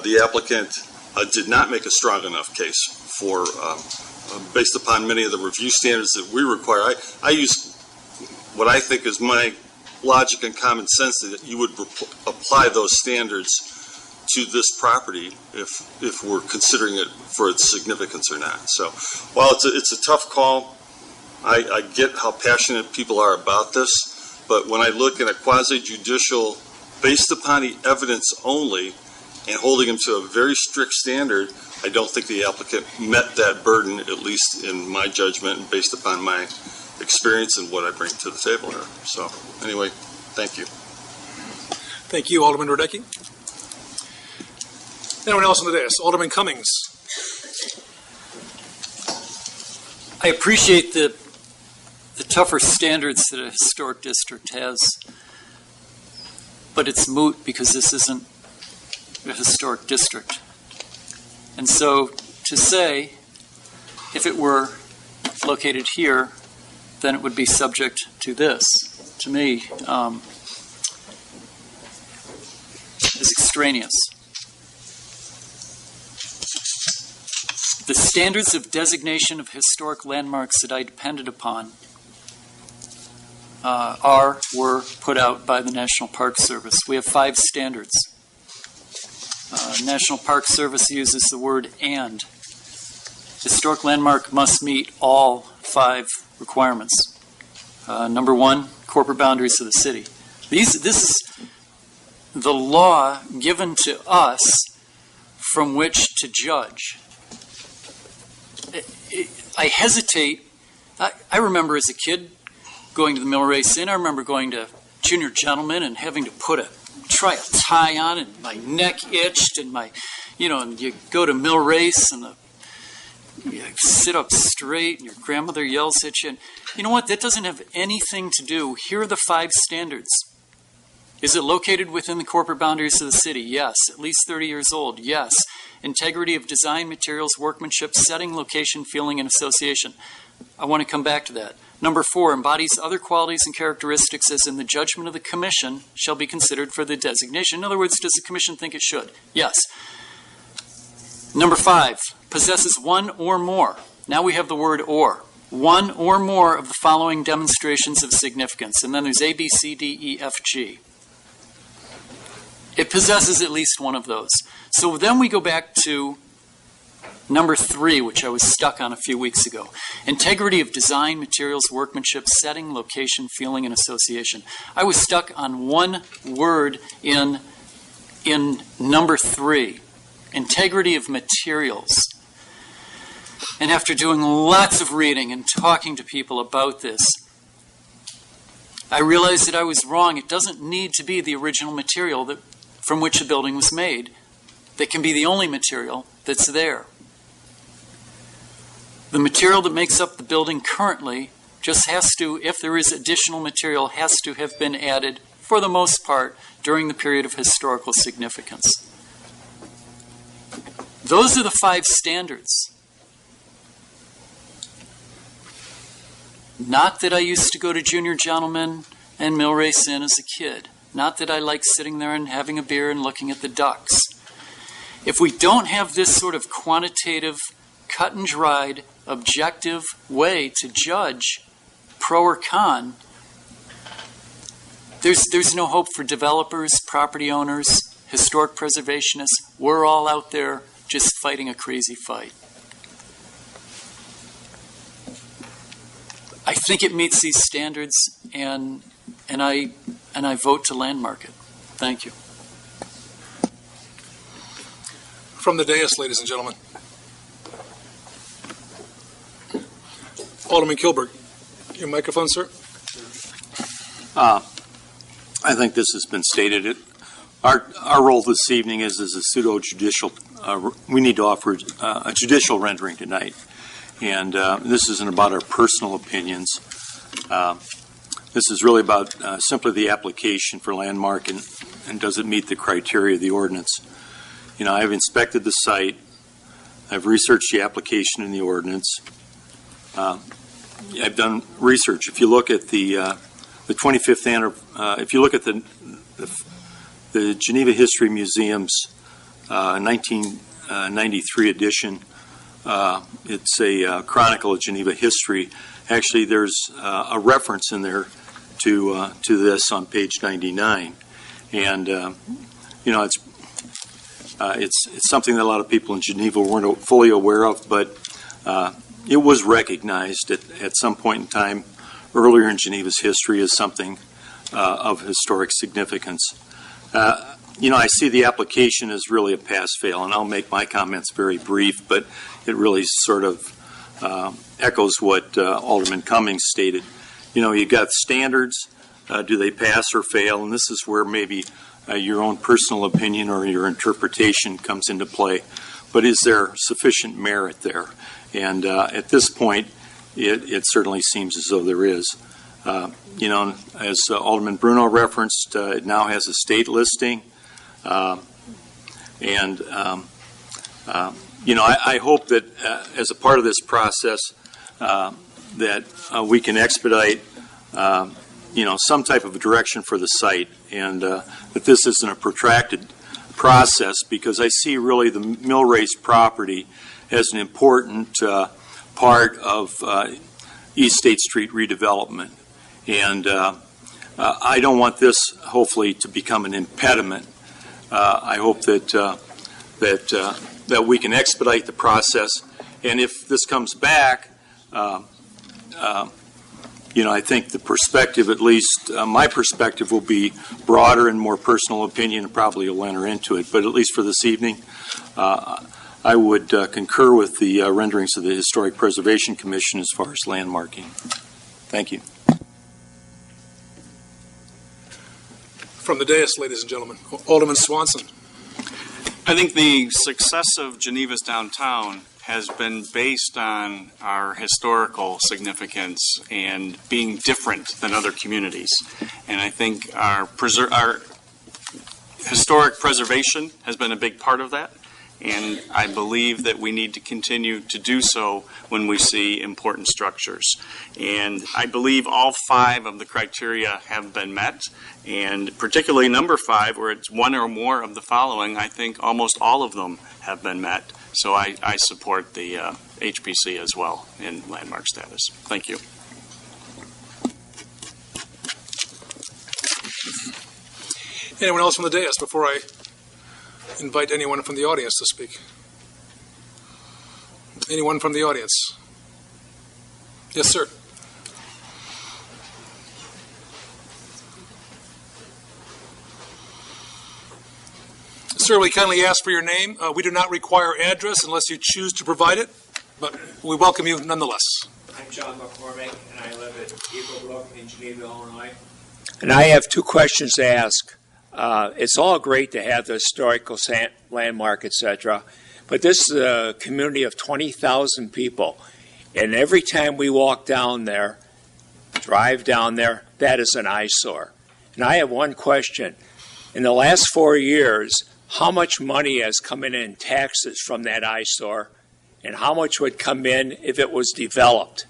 the applicant did not make a strong enough case for, based upon many of the review standards that we require. I use what I think is my logic and common sense that you would apply those standards to this property if we're considering it for its significance or not. So while it's a tough call, I get how passionate people are about this, but when I look at a quasi-judicial, based upon the evidence only, and holding them to a very strict standard, I don't think the applicant met that burden, at least in my judgment, and based upon my experience and what I bring to the table here. So anyway, thank you. Thank you, Alderman Radecki. Anyone else on the dais? Alderman Cummings. I appreciate the tougher standards that a historic district has, but it's moot because this isn't a historic district. And so to say if it were located here, then it would be subject to this. To me, is extraneous. The standards of designation of historic landmarks that I depended upon were put out by the National Park Service. We have 5 standards. National Park Service uses the word "and." Historic landmark must meet all 5 requirements. Number 1, corporate boundaries of the city. This is the law given to us from which to judge. I hesitate. I remember as a kid going to the Mill Race Inn. I remember going to Junior Gentleman and having to try a tie on, and my neck itched, and and you go to Mill Race and you sit up straight, and your grandmother yells at you. And you know what? That doesn't have anything to do. Here are the 5 standards. Is it located within the corporate boundaries of the city? Yes. At least 30 years old? Yes. Integrity of design, materials, workmanship, setting, location, feeling, and association. I want to come back to that. Number 4, embodies other qualities and characteristics as in the judgment of the commission shall be considered for the designation. In other words, does the commission think it should? Yes. Number 5, possesses one or more. Now we have the word "or." One or more of the following demonstrations of significance. And then there's A, B, C, D, E, F, G. It possesses at least one of those. So then we go back to number 3, which I was stuck on a few weeks ago. Integrity of design, materials, workmanship, setting, location, feeling, and association. I was stuck on one word in number 3. Integrity of materials. And after doing lots of reading and talking to people about this, I realized that I was wrong. It doesn't need to be the original material from which the building was made. That can be the only material that's there. The material that makes up the building currently just has to, if there is additional material, has to have been added, for the most part, during the period of historical significance. Those are the 5 standards. Not that I used to go to Junior Gentleman and Mill Race Inn as a kid. Not that I like sitting there and having a beer and looking at the ducks. If we don't have this sort of quantitative, cut and dried, objective way to judge pro or con, there's no hope for developers, property owners, historic preservationists. We're all out there just fighting a crazy fight. I think it meets these standards, and I vote to landmark it. Thank you. From the dais, ladies and gentlemen. Alderman Kilberg, your microphone, sir. I think this has been stated. Our role this evening is as a pseudo-judicial. We need to offer a judicial rendering tonight. And this isn't about our personal opinions. This is really about simply the application for landmark and does it meet the criteria of the ordinance. You know, I've inspected the site. I've researched the application in the ordinance. I've done research. If you look at the 25th anniversary, if you look at the Geneva History Museum's 1993 edition, it's a chronicle of Geneva history. Actually, there's a reference in there to this on page 99, and you know, it's something that a lot of people in Geneva weren't fully aware of, but it was recognized at some point in time earlier in Geneva's history as something of historic significance. You know, I see the application as really a pass-fail, and I'll make my comments very brief, but it really sort of echoes what Alderman Cummings stated. You know, you've got standards. Do they pass or fail? And this is where maybe your own personal opinion or your interpretation comes into play. But is there sufficient merit there? And at this point, it certainly seems as though there is. You know, as Alderman Bruno referenced, it now has a state listing. And I hope that as a part of this process, that we can expedite, some type of a direction for the site, and that this isn't a protracted process, because I see really the mill race property as an important part of East State Street redevelopment. And I don't want this, hopefully, to become an impediment. I hope that we can expedite the process. And if this comes back, I think the perspective, at least my perspective, will be broader and more personal opinion, and probably will enter into it. But at least for this evening, I would concur with the renderings of the Historic Preservation Commission as far as landmarking. Thank you. From the dais, ladies and gentlemen, Alderman Swanson. I think the success of Geneva's downtown has been based on our historical significance and being different than other communities. And I think our historic preservation has been a big part of that. And I believe that we need to continue to do so when we see important structures. And I believe all 5 of the criteria have been met, and particularly number 5, where it's one or more of the following, I think almost all of them have been met. So I support the HPC as well in landmark status. Thank you. Anyone else from the dais before I invite anyone from the audience to speak? Anyone from the audience? Yes, sir. Sir, we kindly ask for your name. We do not require address unless you choose to provide it, but we welcome you nonetheless. I'm John McCormick, and I live at Eagle Brook in Geneva, Illinois. And I have 2 questions to ask. It's all great to have the historical landmark, etc., but this is a community of 20,000 people, and every time we walk down there, drive down there, that is an eyesore. And I have one question. In the last 4 years, how much money has come in taxes from that eyesore, and how much would come in if it was developed?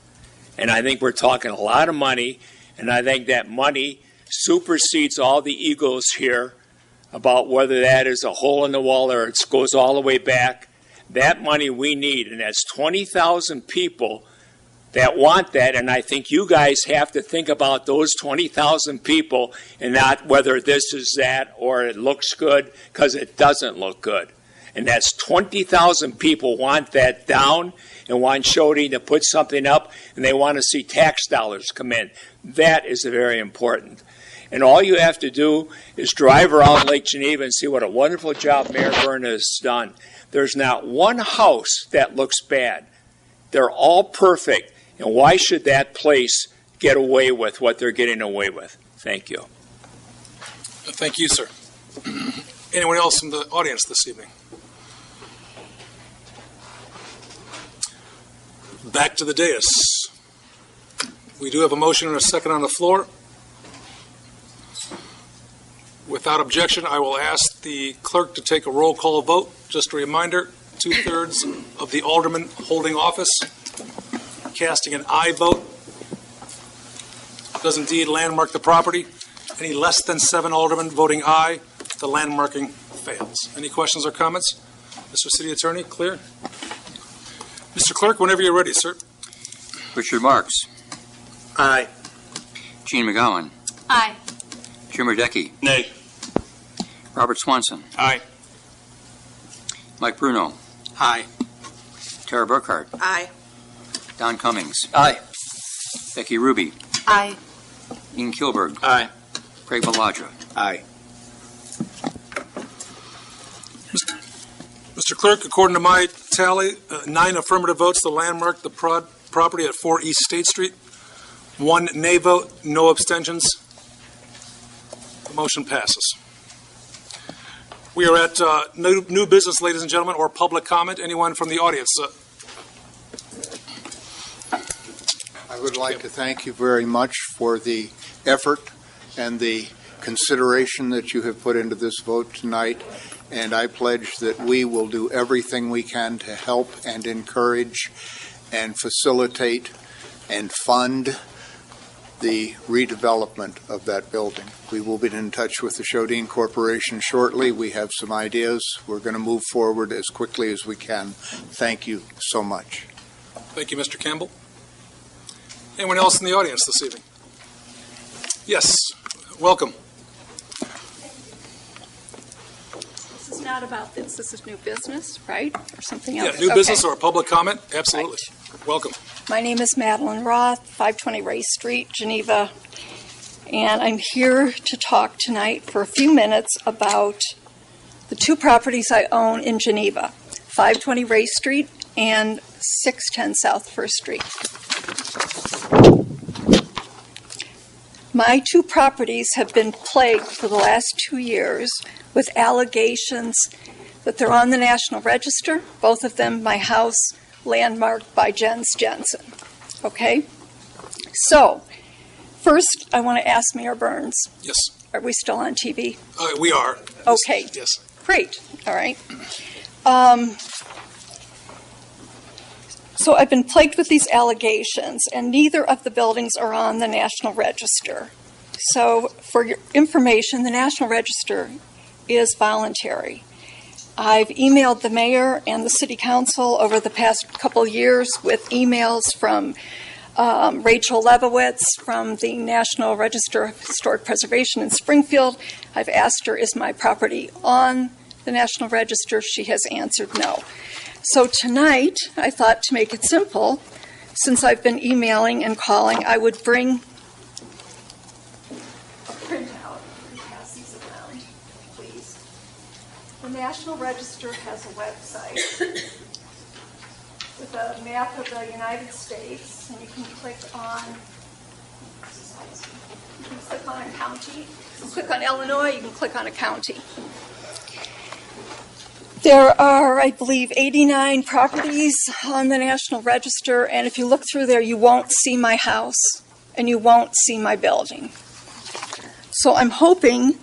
And I think we're talking a lot of money, and I think that money supersedes all the egos here about whether that is a hole in the wall or it goes all the way back. That money we need, and that's 20,000 people that want that, and I think you guys have to think about those 20,000 people and not whether this is that or it looks good, because it doesn't look good. And that's 20,000 people want that down and want Shody to put something up, and they want to see tax dollars come in. That is very important. And all you have to do is drive around Lake Geneva and see what a wonderful job Mayor Byrne has done. There's not one house that looks bad. They're all perfect. And why should that place get away with what they're getting away with? Thank you. Thank you, sir. Anyone else from the audience this evening? Back to the dais. We do have a motion and a second on the floor. Without objection, I will ask the clerk to take a roll call vote. Just a reminder, 2/3 of the aldermen holding office casting an aye vote does indeed landmark the property. Any less than 7 aldermen voting aye, the landmarking fails. Any questions or comments? Mr. City Attorney, clear? Mr. Clerk, whenever you're ready, sir. Richard Marks. Aye. Gene McGowan. Aye. Jim Radecki. Nay. Robert Swanson. Aye. Mike Bruno. Aye. Tara Burkhart. Aye. Don Cummings. Aye. Becky Ruby. Aye. Ian Kilberg. Aye. Craig Maladra. Aye. Mr. Clerk, according to my tally, 9 affirmative votes to landmark the property at 4 East State Street, 1 nay vote, no abstentions. The motion passes. We are at new business, ladies and gentlemen, or public comment. Anyone from the audience? I would like to thank you very much for the effort and the consideration that you have put into this vote tonight. and I pledge that we will do everything we can to help and encourage and facilitate and fund the redevelopment of that building. We will be in touch with the Shodine Corporation shortly. We have some ideas. We're going to move forward as quickly as we can. Thank you so much. Thank you, Mr. Campbell. Anyone else in the audience this evening? Yes, welcome. This is not about this. This is new business, right? Or something else? Yeah, new business or public comment? Absolutely. Right. Welcome. My name is Madeline Roth, 520 Ray Street, Geneva, and I'm here to talk tonight for a few minutes about the two properties I own in Geneva, 520 Ray Street and 610 South First Street. My two properties have been plagued for the last 2 years with allegations that they're on the National Register, both of them my house landmarked by Jens Jensen. Okay? So, first I want to ask Mayor Burns. Yes. Are we still on TV? We are. Okay. Yes. Great. All right. So I've been plagued with these allegations, and neither of the buildings are on the National Register. So for your information, the National Register is voluntary. I've emailed the mayor and the city council over the past couple years with emails from Rachel Lebowitz from the National Register of Historic Preservation in Springfield. I've asked her, is my property on the National Register? She has answered no. So tonight, I thought to make it simple, since I've been emailing and calling, I would bring a printout and pass these around, please. The National Register has a website with a map of the United States, and you can click on a county. You can click on Illinois, you can click on a county. There are, I believe, 89 properties on the National Register, and if you look through there, you won't see my house and you won't see my building. So I'm hoping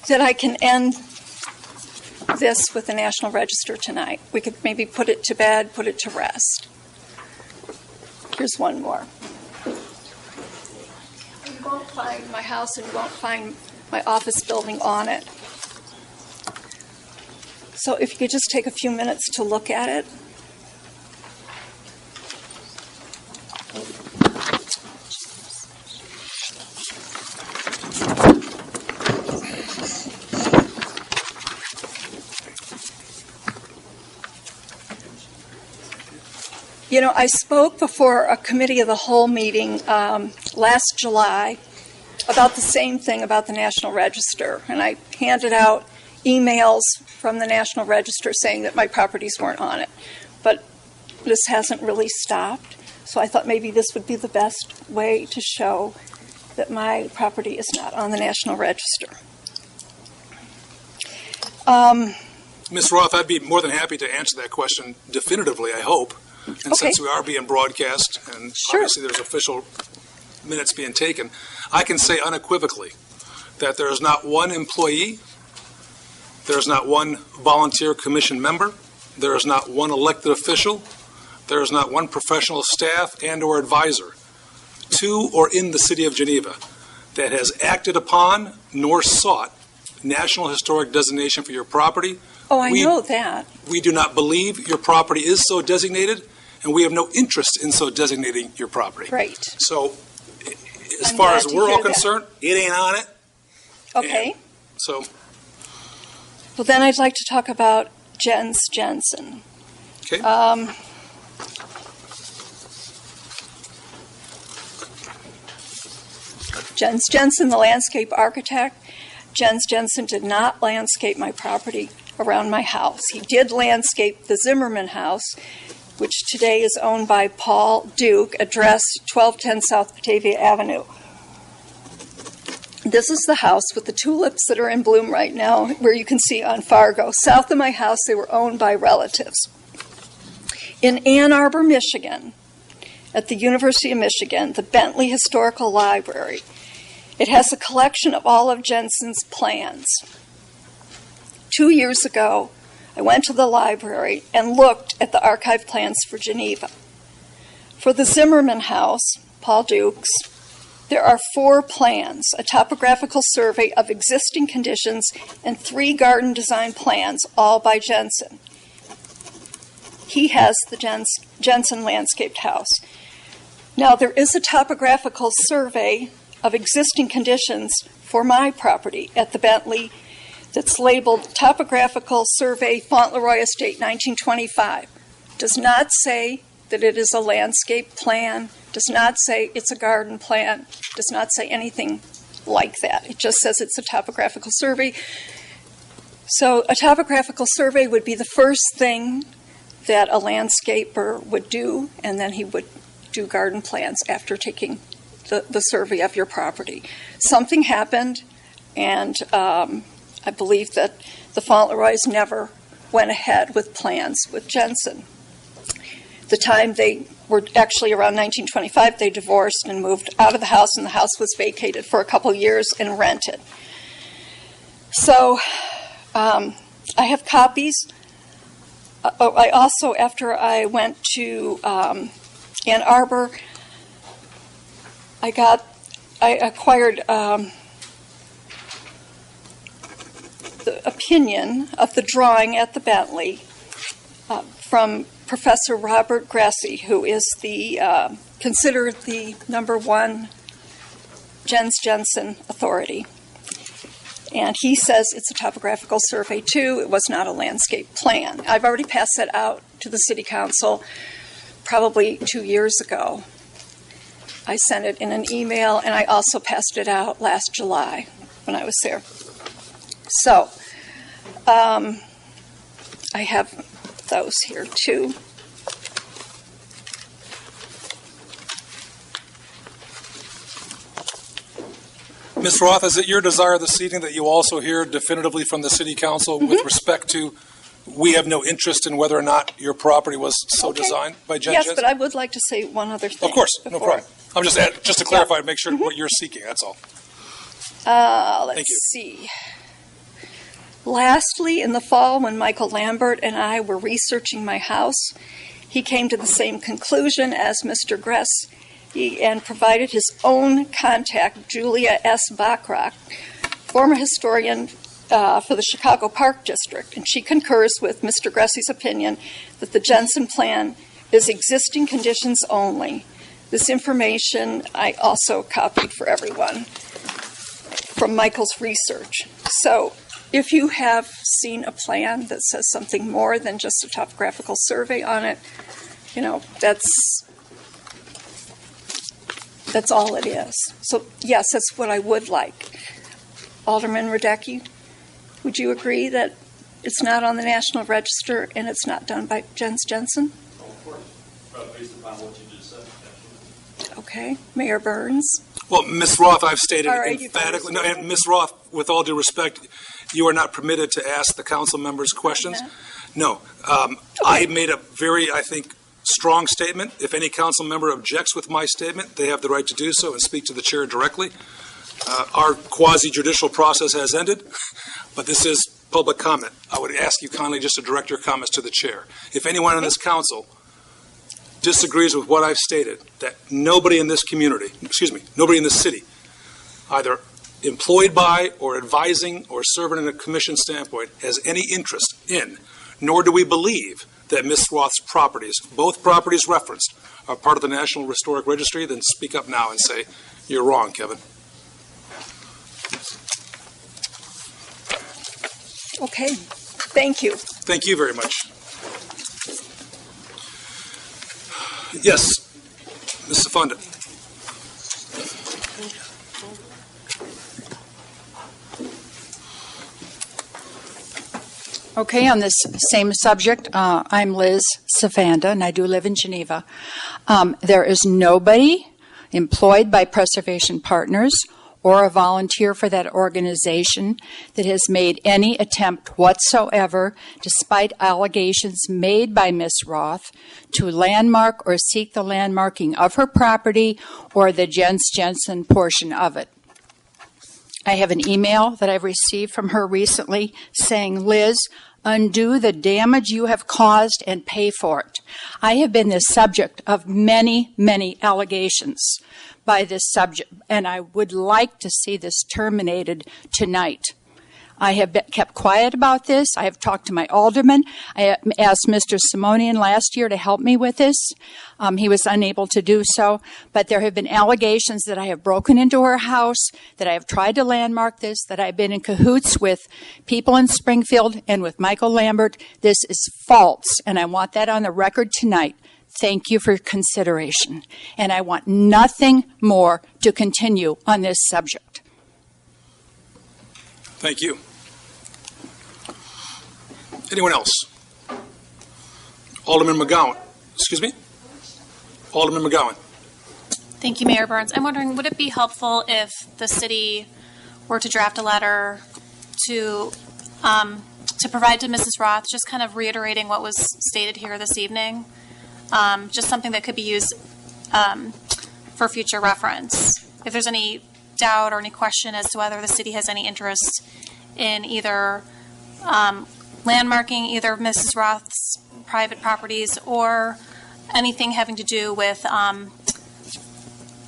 that I can end this with the National Register tonight. We could maybe put it to bed, put it to rest. Here's one more. You won't find my house and you won't find my office building on it. So if you could just take a few minutes to look at it. You know, I spoke before a committee of the whole meeting last July about the same thing about the National Register, and I handed out emails from the National Register saying that my properties weren't on it. But this hasn't really stopped, so I thought maybe this would be the best way to show that my property is not on the National Register. Ms. Roth, I'd be more than happy to answer that question definitively, I hope. And Okay. since we are being broadcast, and obviously there's official minutes being taken, I can say unequivocally that there is not one employee, there is not one volunteer commission member, there is not one elected official, there is not one professional staff and or advisor to or in the city of Geneva that has acted upon nor sought National Historic Designation for your property. Oh, I know that. We do not believe your property is so designated, and we have no interest in so designating your property. Right. So, as I'm far glad as to we're hear all that. concerned, it ain't on it. Okay. So, Well, then I'd like to talk about Jens Jensen. okay. Jens Jensen, the landscape architect. Jens Jensen did not landscape my property around my house. He did landscape the Zimmerman house, which today is owned by Paul Duke, address 1210 South Batavia Avenue. This is the house with the tulips that are in bloom right now, where you can see on Fargo. South of my house, they were owned by relatives. In Ann Arbor, Michigan, at the University of Michigan, the Bentley Historical Library, it has a collection of all of Jensen's plans. 2 years ago, I went to the library and looked at the archive plans for Geneva. For the Zimmerman House, Paul Dukes, there are 4 plans, a topographical survey of existing conditions, and 3 garden design plans, all by Jensen. He has the Jensen landscaped house. Now, there is a topographical survey of existing conditions for my property at the Bentley that's labeled Topographical Survey Fauntleroy Estate 1925. Does not say that it is a landscape plan, does not say it's a garden plan, does not say anything like that. It just says it's a topographical survey. So a topographical survey would be the first thing that a landscaper would do, and then he would do garden plans after taking the survey of your property. Something happened, and I believe that the Fauntleroys never went ahead with plans with Jensen. The time they were actually around 1925, they divorced and moved out of the house, and the house was vacated for a couple years and rented. So I have copies. I also, after I went to Ann Arbor, I acquired the opinion of the drawing at the Bentley from Professor Robert Grassi, who is considered the #1 Jensen authority. And he says it's a topographical survey too. It was not a landscape plan. I've already passed that out to the City Council probably 2 years ago. I sent it in an email, and I also passed it out last July when I was there. So I have those here too. Ms. Roth, is it your desire this evening that you also hear definitively from the City Council with respect to, we have no interest in whether or not your property was so designed by Jen Jensen? Yes, but I would like to say one other thing. Of course, no before. problem. I'm just to clarify, make sure what you're seeking, that's all. Let's see. Lastly, in the fall, when Michael Lambert and I were researching my house, he came to the same conclusion as Mr. Gress and provided his own contact, Julia S. Bachrach, former historian for the Chicago Park District, and she concurs with Mr. Gressie's opinion that the Jensen plan is existing conditions only. This information I also copied for everyone from Michael's research. So if you have seen a plan that says something more than just a topographical survey on it, that's all it is. So yes, that's what I would like. Alderman Radecki, would you agree that it's not on the National Register and it's not done by Jensen? Of course, based upon what you just said. Okay. Mayor Burns? Well, Ms. Roth, I've stated right, emphatically, no, and Ms. Roth, with all due respect, you are not permitted to ask the council members questions. No. I made a very, I think, strong statement. If any council member objects with my statement, they have the right to do so and speak to the chair directly. Our quasi-judicial process has ended, but this is public comment. I would ask you kindly just to direct your comments to the chair. If anyone in this council disagrees with what I've stated, that nobody in this community, nobody in this city, either employed by or advising or serving in a commission standpoint, has any interest in, nor do we believe that Ms. Roth's properties, both properties referenced, are part of the National Historic Registry, then speak up now and say, you're wrong, Kevin. Okay. Thank you. Thank you very much. Yes, Ms. Safunda. Okay, on this same subject, I'm Liz Savanda, and I do live in Geneva. There is nobody employed by Preservation Partners or a volunteer for that organization that has made any attempt whatsoever, despite allegations made by Ms. Roth, to landmark or seek the landmarking of her property or the Jensen portion of it. I have an email that I've received from her recently saying, Liz, undo the damage you have caused and pay for it. I have been the subject of many, many allegations by this subject, and I would like to see this terminated tonight. I have kept quiet about this. I have talked to my alderman. I asked Mr. Simonian last year to help me with this. He was unable to do so. But there have been allegations that I have broken into her house, that I have tried to landmark this, that I've been in cahoots with people in Springfield and with Michael Lambert. This is false, and I want that on the record tonight. Thank you for your consideration. And I want nothing more to continue on this subject. Thank you. Anyone else? Alderman McGowan. Excuse me? Alderman McGowan. Thank you, Mayor Burns. I'm wondering, would it be helpful if the city were to draft a letter to provide to Mrs. Roth, just kind of reiterating what was stated here this evening? Just something that could be used for future reference. If there's any doubt or any question as to whether the city has any interest in either landmarking either of Mrs. Roth's private properties or anything having to do with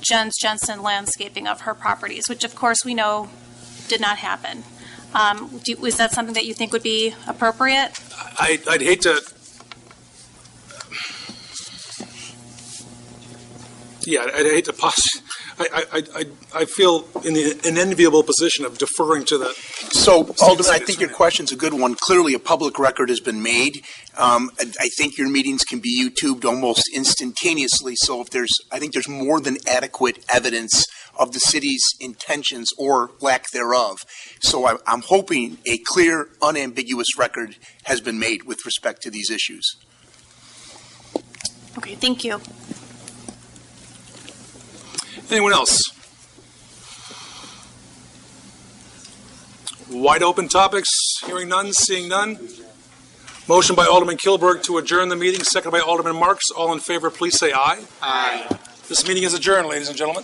Jensen landscaping of her properties, which of course we know did not happen. Is that something that you think would be appropriate? I'd hate to. Yeah, I'd hate to I feel in an enviable position of deferring to the. So, Alderman, I think your question's a good one. Clearly, a public record has been made. I think your meetings can be YouTubed almost instantaneously. So, I think there's more than adequate evidence of the city's intentions or lack thereof. So, I'm hoping a clear, unambiguous record has been made with respect to these issues. Okay, thank you. Anyone else? Wide open topics, hearing none, seeing none. Motion by Alderman Kilberg to adjourn the meeting, second by Alderman Marks. All in favor, please say aye. Aye. This meeting is adjourned, ladies and gentlemen.